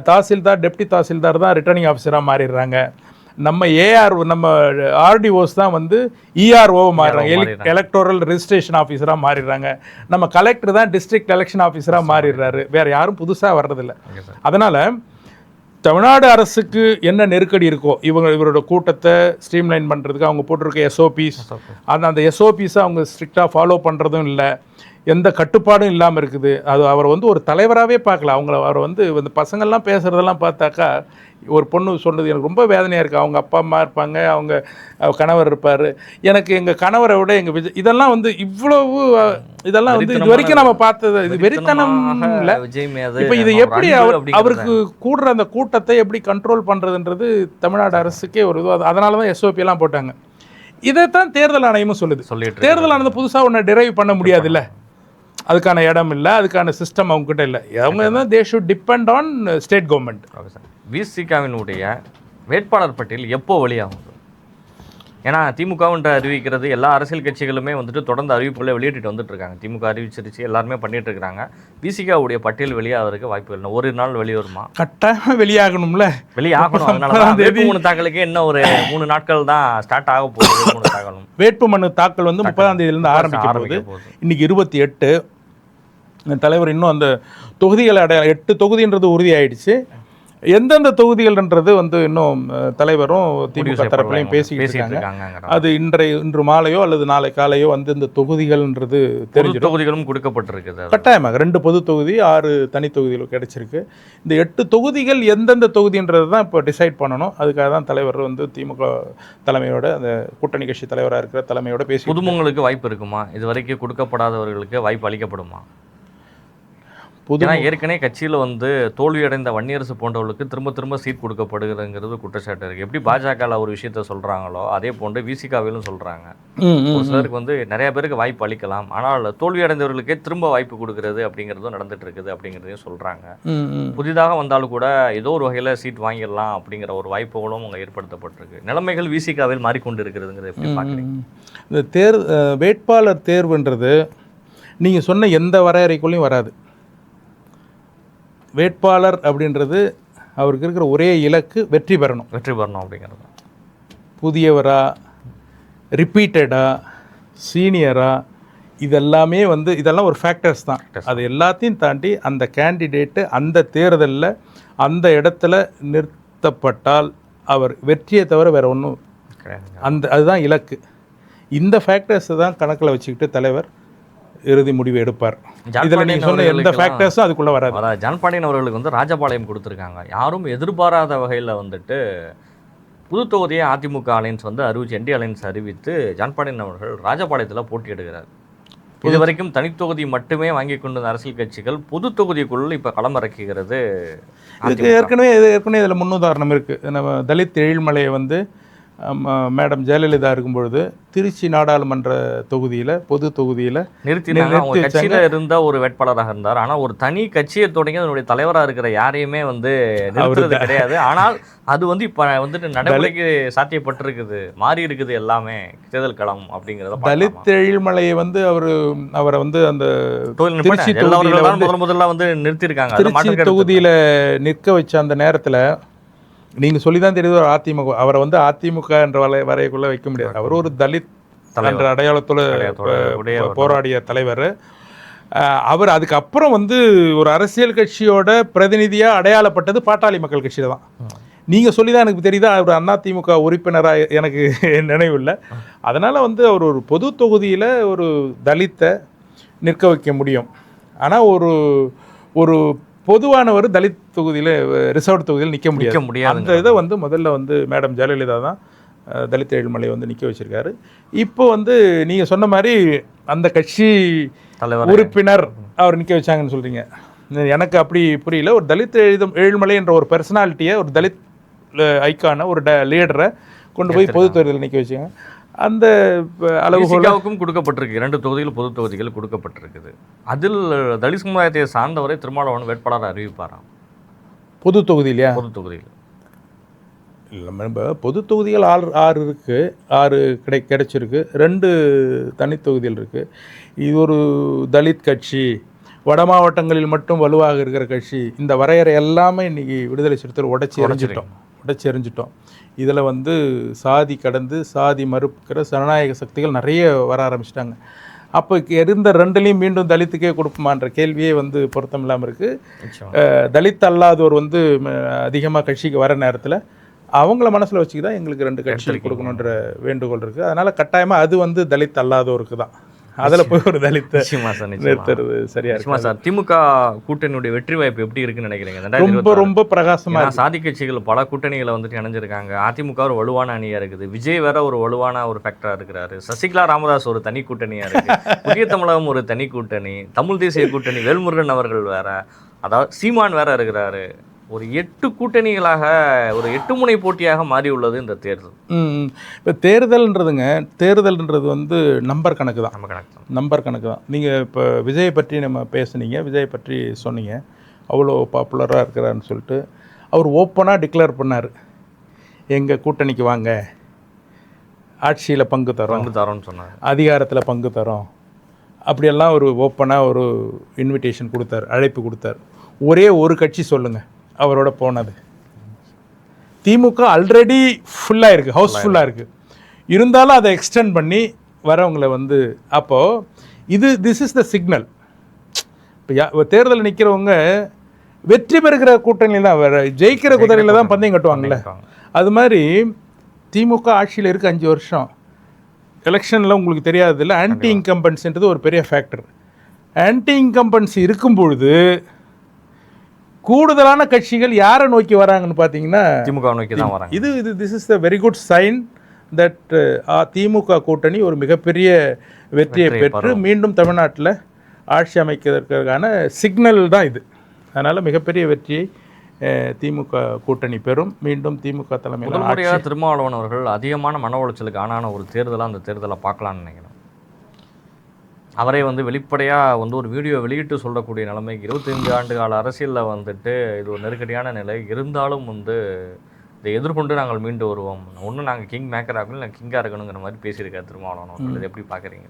தாசில்தார் டெப்டி தாசில்தார் தான் ரிட்டர்னிங் ஆஃபீஸராக மாறிடுறாங்க. நம்ம நம்ம ஆர்டிஓஸ் தான் வந்து இஆர்ஓ மாறுறாங்க, எலக்டோரல் ரெஜிஸ்ட்ரேஷன் ஆஃபீஸராக மாறிடுறாங்க. நம்ம கலெக்டர் தான் டிஸ்ட்ரிக்ட் எலெக்ஷன் ஆஃபீஸராக மாறிடுறாரு. வேறு யாரும் புதுசாக வர்றதில்லை. அதனால் தமிழ்நாடு அரசுக்கு என்ன நெருக்கடி இருக்கோ, இவரோட கூட்டத்தை ஸ்ட்ரீம்லைன் பண்ணுறதுக்கு அவங்க போட்டிருக்க எஸ்ஓபிஸ், அந்த எஸ்ஓபிஸை அவங்க ஸ்ட்ரிக்டாக ஃபாலோ பண்ணுறதும் இல்லை, எந்த கட்டுப்பாடும் இல்லாமல் இருக்குது. அது அவர் வந்து ஒரு தலைவராகவே பார்க்கல. அவர் வந்து இந்த பசங்கள்லாம் பேசுகிறதெல்லாம் பார்த்தாக்கா ஒரு பொண்ணு சொன்னது எனக்கு ரொம்ப வேதனையாக இருக்குது. அவங்க அப்பா அம்மா இருப்பாங்க, அவங்க கணவர் இருப்பார். எனக்கு எங்கள் கணவரை விட எங்கள் விஜய் இதெல்லாம் வந்து இவ்வளவு இதெல்லாம் வந்து இது வரைக்கும் நம்ம பார்த்தது இது வெறித்தனம் இல்லை. இப்போ இதை எப்படி அவருக்கு கூடுற அந்த கூட்டத்தை எப்படி கண்ட்ரோல் பண்ணுறதுன்றது தமிழ்நாடு அரசுக்கே ஒரு இது. அதனால தான் எஸ்ஓபியெல்லாம் போட்டாங்க. இதைத்தான் தேர்தல் ஆணையமும் சொல்லுது. தேர்தல் ஆணையம் புதுசாக ஒன்று டிரைவ் பண்ண முடியாது இல்லை, அதுக்கான இடம் இல்லை, அதுக்கான சிஸ்டம் அவங்ககிட்ட இல்லை. அவங்க தான் they should depend on state government. விசிகாவினுடைய வேட்பாளர் பட்டியல் எப்போ வெளியாகும்? ஏன்னா திமுகவுன்ற அறிவிக்கிறது எல்லா அரசியல் கட்சிகளுமே வந்துட்டு தொடர்ந்து அறிவிப்புகளை வெளியிட்டு வந்துட்டு இருக்காங்க. திமுக அறிவிச்சிருச்சு, எல்லாருமே பண்ணிட்டு இருக்காங்க. விசிகாவுடைய பட்டியல் வெளியாகிறதுக்கு வாய்ப்பு இல்லை. ஒரு நாள் வெளிவருமா? கட்டாயமாக வெளியாகணும்ல, வெளியாகணும். அதனால தான் வேட்புமனு தாக்கலுக்கு இன்னும் ஒரு 3 நாட்கள் தான் ஸ்டார்ட் ஆக போகுது. வேட்புமனு தாக்கலும் வேட்புமனு தாக்கல் வந்து 30ஆம் தேதியிலிருந்து ஆரம்பிக்க போகுது. இன்னைக்கு 28. தலைவர் இன்னும் அந்த தொகுதிகள் 8 தொகுதின்றது உறுதியாயிடுச்சு. எந்தெந்த தொகுதிகள்ன்றது வந்து இன்னும் தலைவரும் திமுக தரப்புலையும் பேசிக்கிட்டு இருக்காங்க. அது இன்று மாலையோ அல்லது நாளை காலையோ வந்து இந்த தொகுதிகள்ன்றது தெரிஞ்சிடும். தொகுதிகளும் கொடுக்கப்பட்டிருக்குது கட்டாயமாக. 2 பொது தொகுதி, 6 தனி தொகுதிகள் கிடைச்சிருக்கு. இந்த 8 தொகுதிகள் எந்தெந்த தொகுதின்றது தான் இப்போ டிசைட் பண்ணணும். அதுக்காக தான் தலைவர் வந்து திமுக தலைமையோட, அந்த கூட்டணி கட்சி தலைவராக இருக்கிற தலைமையோட பேசி. புதுமுகங்களுக்கு வாய்ப்பு இருக்குமா? இது வரைக்கும் கொடுக்கப்படாதவர்களுக்கு வாய்ப்பு அளிக்கப்படுமா? ஏன்னா ஏற்கனவே கட்சியில் வந்து தோல்வியடைந்த வன்னியரசு போன்றவர்களுக்கு திரும்ப திரும்ப சீட் கொடுக்கப்படுகிறதுங்கிறது குற்றச்சாட்டு இருக்குது. எப்படி பாஜகவில் ஒரு விஷயத்த சொல்கிறாங்களோ அதே போன்று விசிகாவிலும் சொல்கிறாங்க. ஒரு சிலருக்கு வந்து நிறைய பேருக்கு வாய்ப்பு அளிக்கலாம், ஆனால் தோல்வியடைந்தவர்களுக்கே திரும்ப வாய்ப்பு கொடுக்கறது அப்படிங்கிறதும் நடந்துட்டு இருக்குது அப்படிங்கிறதையும் சொல்கிறாங்க. புதிதாக வந்தாலும் கூட ஏதோ ஒரு வகையில் சீட் வாங்கிடலாம் அப்படிங்கிற ஒரு வாய்ப்புகளும் அங்கே ஏற்படுத்தப்பட்டிருக்கு. நிலைமைகள் விசிகாவில் மாறிக்கொண்டு இருக்கிறதுங்கிறது எப்படி பார்க்குறீங்க? இந்த வேட்பாளர் தேர்வுன்றது நீங்கள் சொன்ன எந்த வரையறைக்குள்ளேயும் வராது. வேட்பாளர் அப்படின்றது அவருக்கு இருக்கிற ஒரே இலக்கு வெற்றி பெறணும் அப்படிங்கிறது. புதியவரா, ரிப்பீட்டடா, சீனியரா, இதெல்லாமே வந்து இதெல்லாம் ஒரு ஃபேக்டர்ஸ் தான். அது எல்லாத்தையும் தாண்டி அந்த கேண்டிடேட்டு அந்த தேர்தலில் அந்த இடத்துல நிறுத்தப்பட்டால் அவர் வெற்றியை தவிர வேறு ஒன்றும் அதுதான் இலக்கு. இந்த ஃபேக்டர்ஸை தான் கணக்கில் வச்சுக்கிட்டு தலைவர் இறுதி முடிவு எடுப்பார். இதில் நீங்கள் சொன்ன எந்த ஃபேக்டர்ஸும் அதுக்குள்ளே வராது. ஜான்பாண்டியன் அவர்களுக்கு வந்து ராஜபாளையம் கொடுத்துருக்காங்க. யாரும் எதிர்பாராத வகையில் வந்துட்டு புது தொகுதியை அதிமுக அலையன்ஸ் வந்து அறிவிச்சு, என்டி அலையன்ஸ் அறிவித்து ஜான்பாண்டியன் அவர்கள் ராஜபாளையத்தில் போட்டியிடுகிறார். இது வரைக்கும் தனித்தொகுதி மட்டுமே வாங்கி கொண்ட அரசியல் கட்சிகள் பொது தொகுதிக்குள்ள இப்போ களமிறக்குகிறது. ஏற்கனவே இதில் முன்னுதாரணம் இருக்குது. நம்ம தலித் எழில்மலையை வந்து மேடம் ஜெயலலிதா இருக்கும்பொழுது திருச்சி நாடாளுமன்ற தொகுதியில், பொது தொகுதியில் கட்சியில் இருந்த ஒரு வேட்பாளராக இருந்தார். ஆனால் ஒரு தனி கட்சியை தொடங்கி அதனுடைய தலைவராக இருக்கிற யாரையுமே வந்து நிறுத்துறது கிடையாது. ஆனால் அது வந்து இப்போ வந்துட்டு நடைமுறைக்கு சாத்தியப்பட்டிருக்குது, மாறி இருக்குது எல்லாமே தேர்தல் களம் அப்படிங்கிறத. தலித் எழில்மலையை வந்து அவரை வந்து அந்த திருச்சி முதல்ல வந்து நிறுத்தியிருக்காங்க. திருச்சி தொகுதியில் நிற்க வச்ச அந்த நேரத்தில் நீங்கள் சொல்லி தான் தெரியுது, அதிமுக அவரை வந்து அதிமுக என்ற வரையக்குள்ளே வைக்க முடியாது. அவர் ஒரு தலித் என்ற அடையாளத்தோடு போராடிய தலைவர். அவர் அதுக்கப்புறம் வந்து ஒரு அரசியல் கட்சியோட பிரதிநிதியாக அடையாளப்பட்டது பாட்டாளி மக்கள் கட்சியில் தான். நீங்கள் சொல்லி தான் எனக்கு தெரியுதா அவர் அதிமுக உறுப்பினராக எனக்கு நினைவில்லை. அதனால் வந்து அவர் ஒரு பொது தொகுதியில் ஒரு தலித்தை நிற்க வைக்க முடியும். ஆனால் ஒரு பொதுவானவர் தலித் தொகுதியில், ரிசர்வ் தொகுதியில் நிற்க முடியாது. அந்த இதை வந்து முதல்ல வந்து மேடம் ஜெயலலிதா தான் தலித் எழில்மலை வந்து நிற்க வச்சிருக்காரு. இப்போ வந்து நீங்கள் சொன்ன மாதிரி அந்த கட்சி உறுப்பினர் அவர் நிற்க வச்சாங்கன்னு சொல்கிறீங்க. எனக்கு அப்படி புரியல. ஒரு தலித் எழில்மலை என்ற ஒரு பர்சனாலிட்டியை, ஒரு தலித் ஐக்கான ஒரு லீடரை கொண்டு போய் பொது தேர்தலில் நிற்க வச்சாங்க. அந்த அளவுகளுக்கும் கொடுக்கப்பட்டிருக்கு. 2 தொகுதிகள் பொது தொகுதிகள் கொடுக்கப்பட்டிருக்குது. அதில் தலித் சமுதாயத்தை சார்ந்தவரை திருமாவளவன் வேட்பாளர் அறிவிப்பாராம் பொது தொகுதியிலையா? பொது தொகுதியில் இல்லை, நம்ம பொது தொகுதிகள் 6 இருக்குது. 6 கிடைச்சிருக்கு. 2 தனி தொகுதிகள் இருக்குது. இது ஒரு தலித் கட்சி, வட மாவட்டங்களில் மட்டும் வலுவாக இருக்கிற கட்சி. இந்த வரையறை எல்லாமே இன்றைக்கி விடுதலை சிறுத்தைகள் உடைச்சி எறிஞ்சிட்டோம். இதில் வந்து சாதி கடந்து சாதி மறுக்கிற ஜனநாயக சக்திகள் நிறைய வர ஆரம்பிச்சிட்டாங்க. அப்போ இருந்த 2லையும் மீண்டும் தலித்துக்கே கொடுப்போமான்ற கேள்வியே வந்து பொருத்தம் இல்லாமல் இருக்குது. தலித் அல்லாதோர் வந்து அதிகமாக கட்சிக்கு வர நேரத்தில் அவங்கள மனசில் வச்சுக்கு தான் எங்களுக்கு 2 கட்சி கொடுக்கணுன்ற வேண்டுகோள் இருக்குது. அதனால் கட்டாயமாக அது வந்து தலித் அல்லாதோருக்கு தான். அதில் போய் ஒரு தலித்தை நிறுத்துறது சரியா இருக்குமா சார்? திமுக கூட்டணியுடைய வெற்றி வாய்ப்பு எப்படி இருக்குன்னு நினைக்கிறீங்க? ரொம்ப ரொம்ப பிரகாசமாக. சாதி கட்சிகள் பல கூட்டணிகளை வந்துட்டு இணைஞ்சிருக்காங்க. அதிமுக ஒரு வலுவான அணியாக இருக்குது. விஜய் வேற ஒரு வலுவான ஒரு ஃபேக்டராக இருக்கிறாரு. சசிகலா ராமதாஸ் ஒரு தனி கூட்டணியாக இருக்கு. புதிய தமிழகம் ஒரு தனி கூட்டணி. தமிழ் தேசிய கூட்டணி வேல்முருகன் அவர்கள் வேற, அதாவது சீமான் வேற இருக்கிறாரு. ஒரு 8 கூட்டணிகளாக ஒரு 8 முனை போட்டியாக மாறி உள்ளது இந்த தேர்தல். இப்போ தேர்தல்ன்றது வந்து நம்பர் கணக்கு தான். நீங்கள் இப்போ விஜயை பற்றி நம்ம பேசுனீங்க, விஜய் பற்றி சொன்னீங்க, அவ்வளோ பாப்புலராக இருக்கிறாருன்னு சொல்லிட்டு அவர் ஓப்பனாக டிக்ளேர் பண்ணார், எங்கள் கூட்டணிக்கு வாங்க ஆட்சியில் பங்கு தரோன்னு சொன்னாங்க, அதிகாரத்தில் பங்கு தரோம், அப்படியெல்லாம் ஒரு ஓப்பனாக ஒரு இன்விடேஷன் கொடுத்தார், அழைப்பு கொடுத்தார். ஒரே ஒரு கட்சி சொல்லுங்கள் அவரோட போனது. திமுக ஆல்ரெடி ஃபுல்லாக இருக்குது, ஹவுஸ்ஃபுல்லாக இருக்குது. இருந்தாலும் அதை எக்ஸ்டெண்ட் பண்ணி வரவங்களை வந்து அப்போது திஸ் இஸ் த சிக்னல். இப்போ தேர்தலில் நிற்கிறவங்க வெற்றி பெறுகிற கூட்டணியில் தான் வேறு ஜெயிக்கிற குதிரையில் தான் பந்தயம் கட்டுவாங்கள்ல. அது மாதிரி திமுக ஆட்சியில் இருக்குது 5 வருஷம். எலெக்ஷனில் உங்களுக்கு தெரியாததில்ல, ஆன்டி இன்கம்பன்சின்றது ஒரு பெரிய ஃபேக்டர். ஆன்டி இன்கம்பன்சி இருக்கும் பொழுது கூடுதலான கட்சிகள் யாரை நோக்கி வராங்கன்னு பார்த்தீங்கன்னா திமுக நோக்கி தான் வராங்க. This is the very good sign that DMK கூட்டணி ஒரு மிகப்பெரிய வெற்றியை பெற்று மீண்டும் தமிழ்நாட்டில் ஆட்சி அமைக்கிறதுக்கான சிக்னல் தான் இது. அதனால் மிகப்பெரிய வெற்றியை திமுக கூட்டணி பெறும். மீண்டும் திமுக தலைமையில் முதல் முறையாக திருமாவளவன் அவர்கள் அதிகமான மன உளைச்சலுக்கு ஆனான ஒரு தேர்தலாக அந்த தேர்தலை பார்க்கலான்னு நினைக்கிறேன். அவரே வந்து வெளிப்படையாக வந்து ஒரு வீடியோ வெளியிட்டு சொல்லக்கூடிய நிலைமைக்கு 25 ஆண்டு கால அரசியலில் வந்துட்டு இது ஒரு நெருக்கடியான நிலை இருந்தாலும் வந்து இதை எதிர்கொண்டு நாங்கள் மீண்டு வருவோம், ஒன்று நாங்கள் கிங் மேக்கர் ஆகணும் இல்லை கிங்காக இருக்கணுங்கிற மாதிரி பேசியிருக்காரு திருமாவளவன் அவர்கள். இதை எப்படி பார்க்குறீங்க?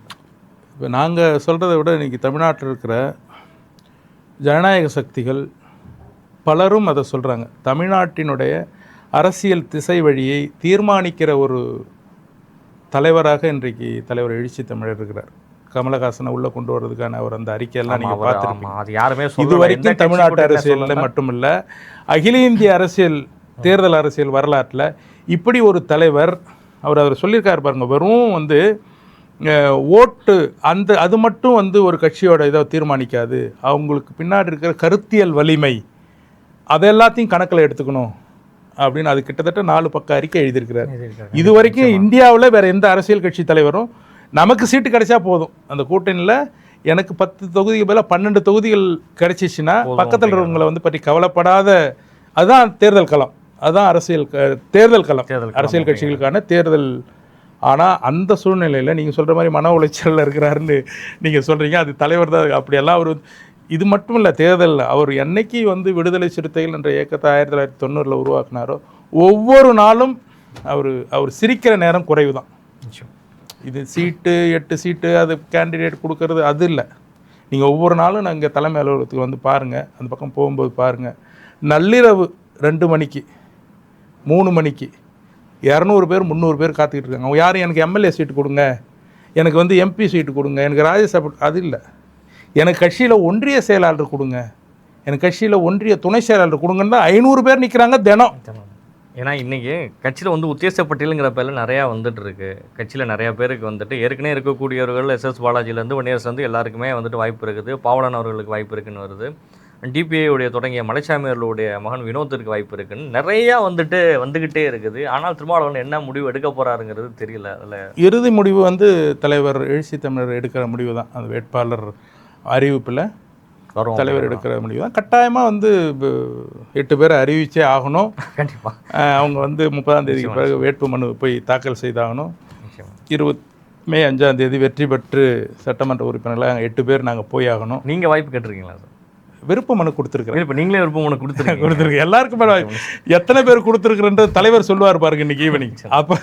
இப்போ நாங்கள் சொல்கிறத விட இன்றைக்கி தமிழ்நாட்டில் இருக்கிற ஜனநாயக சக்திகள் பலரும் அதை சொல்கிறாங்க. தமிழ்நாட்டினுடைய அரசியல் திசை வழியை தீர்மானிக்கிற ஒரு தலைவராக இன்றைக்கு தலைவர் எழுச்சி தமிழர் இருக்கிறார். கமலஹாசனை உள்ளே கொண்டு வர்றதுக்கான அவர் அந்த அறிக்கையெல்லாம் நீங்கள் பார்த்துருக்கீங்க. இது வரைக்கும் தமிழ்நாட்டு அரசியலில் மட்டுமில்ல, அகில இந்திய அரசியல் தேர்தல் அரசியல் வரலாற்றில் இப்படி ஒரு தலைவர் அவர் சொல்லியிருக்கார் பாருங்க. வெறும் வந்து ஓட்டு அது மட்டும் வந்து ஒரு கட்சியோட இதை தீர்மானிக்காது, அவங்களுக்கு பின்னாடி இருக்கிற கருத்தியல் வலிமை அதை எல்லாத்தையும் கணக்கில் எடுத்துக்கணும் அப்படின்னு அது கிட்டத்தட்ட 4 பக்க அறிக்கை எழுதியிருக்கிறார். இது வரைக்கும் இந்தியாவில் வேறு எந்த அரசியல் கட்சி தலைவரும் நமக்கு சீட்டு கிடைச்சா போதும், அந்த கூட்டணியில் எனக்கு 10 தொகுதிக்கு பதிலாக 12 தொகுதிகள் கிடைச்சிச்சுன்னா பக்கத்தில் இருக்கிறவங்களை வந்து பற்றி கவலைப்படாத, அதுதான் தேர்தல் களம், அதுதான் தேர்தல் களம் அரசியல் கட்சிகளுக்கான தேர்தல். ஆனால் அந்த சூழ்நிலையில் நீங்கள் சொல்கிற மாதிரி மன உளைச்சலில் இருக்கிறாருன்னு நீங்கள் சொல்கிறீங்க, அது தலைவர் தான். அப்படியெல்லாம் அவர் இது மட்டும் இல்லை, தேர்தலில் அவர் என்னைக்கு வந்து விடுதலை சிறுத்தைகள் என்ற இயக்கத்தை 1990 உருவாக்குனாரோ ஒவ்வொரு நாளும் அவர் சிரிக்கிற நேரம் குறைவு தான். இது சீட்டு 8 சீட்டு அது கேண்டிடேட் கொடுக்கறது அது இல்லை. நீங்கள் ஒவ்வொரு நாளும் நான் இங்கே தலைமை அலுவலகத்துக்கு வந்து பாருங்கள், அந்த பக்கம் போகும்போது பாருங்கள், நள்ளிரவு 2 மணிக்கு 3 மணிக்கு 200 பேர் 300 பேர் காத்துக்கிட்டு இருக்காங்க. அவங்க யாரும் எனக்கு எம்எல்ஏ சீட்டு கொடுங்க, எனக்கு வந்து எம்பி சீட்டு கொடுங்க, எனக்கு ராஜ்யசபா, அது இல்லை. எனக்கு கட்சியில் ஒன்றிய செயலாளர் கொடுங்க, எனக்கு கட்சியில் ஒன்றிய துணை செயலாளர் கொடுங்கன்னு தான் 500 பேர் நிற்கிறாங்க தினம். ஏன்னா இன்றைக்கி கட்சியில் வந்து உத்தேச பட்டியலுங்கிற பேரில் நிறையா வந்துட்டு இருக்கு. கட்சியில் நிறையா பேருக்கு வந்துட்டு ஏற்கனவே இருக்கக்கூடியவர்கள் எஸ்எஸ் பாலாஜிலேருந்து வன்னியர்ஸ்லேருந்து எல்லாருக்குமே வந்துட்டு வாய்ப்பு இருக்குது. பாவலன் அவர்களுக்கு வாய்ப்பு இருக்குன்னு வருது. டிபிஐ தொடங்கிய மலைச்சாமி அவர்களுடைய மகன் வினோத்திற்கு வாய்ப்பு இருக்குன்னு நிறையா வந்துக்கிட்டே இருக்குது. ஆனால் திருமாவளவன் என்ன முடிவு எடுக்க போகிறாருங்கிறது தெரியல. அதில் இறுதி முடிவு வந்து தலைவர் எழுச்சி தமிழர் எடுக்கிற முடிவு தான். அந்த வேட்பாளர் அறிவிப்பில் தலைவர் எடுக்கிற முடிவு தான். கட்டாயமாக வந்து 8 பேரை அறிவிச்சே ஆகணும். கண்டிப்பாக அவங்க வந்து 30ஆம் தேதிக்கு பிறகு வேட்பு மனு போய் தாக்கல் செய்தாகணும். மே 5ஆம் தேதி வெற்றி பெற்று சட்டமன்ற உறுப்பினர்களாக 8 பேர் நாங்கள் போய் ஆகணும். நீங்கள் வாய்ப்பு கேட்டிருக்கீங்களா சார்? விருப்ப மனு கொடுத்துருக்குறேன். இப்போ நீங்களே விருப்ப மனு கொடுத்துருக்கேன். எல்லாருக்கும் எத்தனை பேர் கொடுத்துருக்குறன்ற தலைவர் சொல்லுவார் பாருங்க இன்னைக்கு ஈவினிங். அப்போ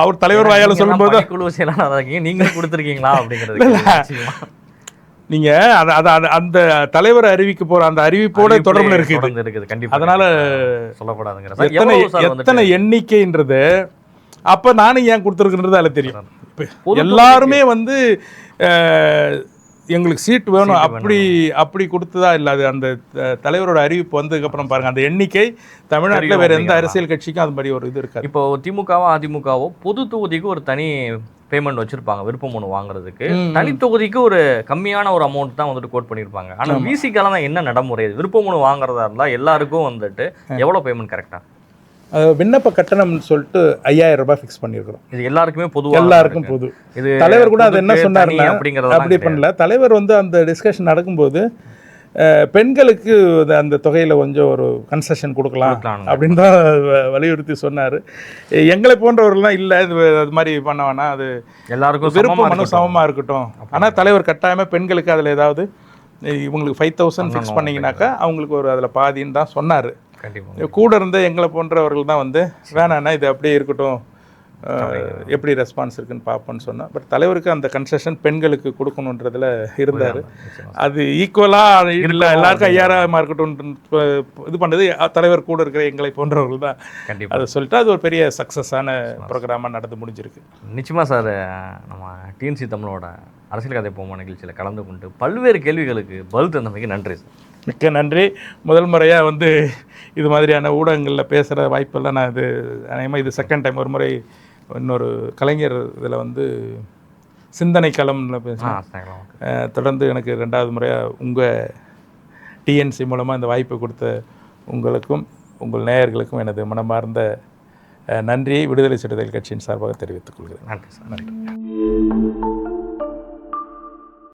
அவர் தலைவர் வாயால் சொல்லும்போது குழு செயலாளராக நீங்களே கொடுத்துருக்கீங்களா அப்படிங்கிறது நீங்கள் அந்த தலைவர் அறிவிக்க போகிற அந்த அறிவிப்போட தொடர்பில் இருக்குது. கண்டிப்பாக அதனால் சொல்லப்படாதுங்கிற எத்தனை எண்ணிக்கைன்றது அப்போ நானும் ஏன் கொடுத்துருக்குன்றது அதில் தெரியும். எல்லாருமே வந்து எங்களுக்கு சீட் வேணும் அப்படி கொடுத்ததா இல்லை. அது அந்த தலைவரோட அறிவிப்பு வந்ததுக்கப்புறம் பாருங்கள், அந்த எண்ணிக்கை தமிழ்நாட்டில் வேறு எந்த அரசியல் கட்சிக்கும் அது மாதிரி ஒரு இது இருக்காது. இப்போ திமுகவோ அதிமுகவோ பொது தொகுதிக்கு ஒரு தனி பேமெண்ட் வச்சிருப்பாங்க விருப்ப மனு வாங்குறதுக்கு. தனி தொகுதிக்கு ஒரு கம்மியான ஒரு அமௌண்ட் தான் வந்துட்டு கோட் பண்ணியிருப்பாங்க. ஆனால் விசிக்கால தான் என்ன நடைமுறை? விருப்ப மனு வாங்குறதா இருந்தால் எல்லாருக்கும் வந்துட்டு எவ்வளோ பேமெண்ட் கரெக்டாக? விண்ணப்ப கட்டணம்னு சொல்லிட்டு 5000 ரூபாய் ஃபிக்ஸ் பண்ணியிருக்கிறோம். இது எல்லாருக்கும் பொதுவாக எல்லாருக்கும் பொது. இது தலைவர் கூட அது என்ன சொன்னார்னா அப்படி பண்ணல. தலைவர் வந்து அந்த டிஸ்கஷன் நடக்கும்போது பெண்களுக்கு அந்த தொகையில் கொஞ்சம் ஒரு கன்செஷன் கொடுக்கலாம் அப்படின்னு தான் வலியுறுத்தி சொன்னார். எங்களை போன்றவர்கள்லாம் இல்லை அது மாதிரி பண்ண வேணாம், அது எல்லாருக்கும் விருப்ப மனு சமமாக இருக்கட்டும். ஆனால் தலைவர் கட்டாயமாக பெண்களுக்கு அதில் ஏதாவது இவங்களுக்கு 5000 ஃபிக்ஸ் பண்ணிங்கனாக்கா அவங்களுக்கு ஒரு அதில் பாதின்னு தான் சொன்னார். கூட இருந்த எங்களை போன்றவர்கள் தான் வந்து வேணாண்ணா இது அப்படியே இருக்கட்டும், எப்படி ரெஸ்பான்ஸ் இருக்குன்னு பார்ப்போன்னு சொன்னோம். பட் தலைவருக்கு அந்த கன்செஷன் பெண்களுக்கு கொடுக்கணுன்றதுல இருந்தார். அது ஈக்குவலாக இல்லை, எல்லாருக்கும் 5000 இருக்கட்டும் இது பண்ணது தலைவர் கூட இருக்கிற எங்களை போன்றவர்கள் தான் அதை சொல்லிட்டு அது ஒரு பெரிய சக்ஸஸான ப்ரோக்ராமாக நடந்து முடிஞ்சிருக்கு. நிச்சயமாக சார், நம்ம டிஎன்சி தமிழோட அரசியல் கதை போமா நிகழ்ச்சியில் கலந்து கொண்டு பல்வேறு கேள்விகளுக்கு பதில் தந்தமைக்கு நன்றி சார். மிக்க நன்றி. முதல் முறையாக வந்து இது மாதிரியான ஊடகங்களில் பேசுகிற வாய்ப்பெல்லாம் நான் அநேகமாக இது செகண்ட் டைம். ஒரு முறை இன்னொரு கலைஞர் இதில் வந்து சிந்தனை களம்ல பேசுகிறேன். தொடர்ந்து எனக்கு 2வது முறையாக உங்கள் டிஎன்சி மூலமாக இந்த வாய்ப்பு கொடுத்த உங்களுக்கும் உங்கள் நேயர்களுக்கும் எனது மனமார்ந்த நன்றியை விடுதலை சிறுத்தைகள் கட்சியின் சார்பாக தெரிவித்துக் கொள்கிறேன். நன்றி சார். நன்றி.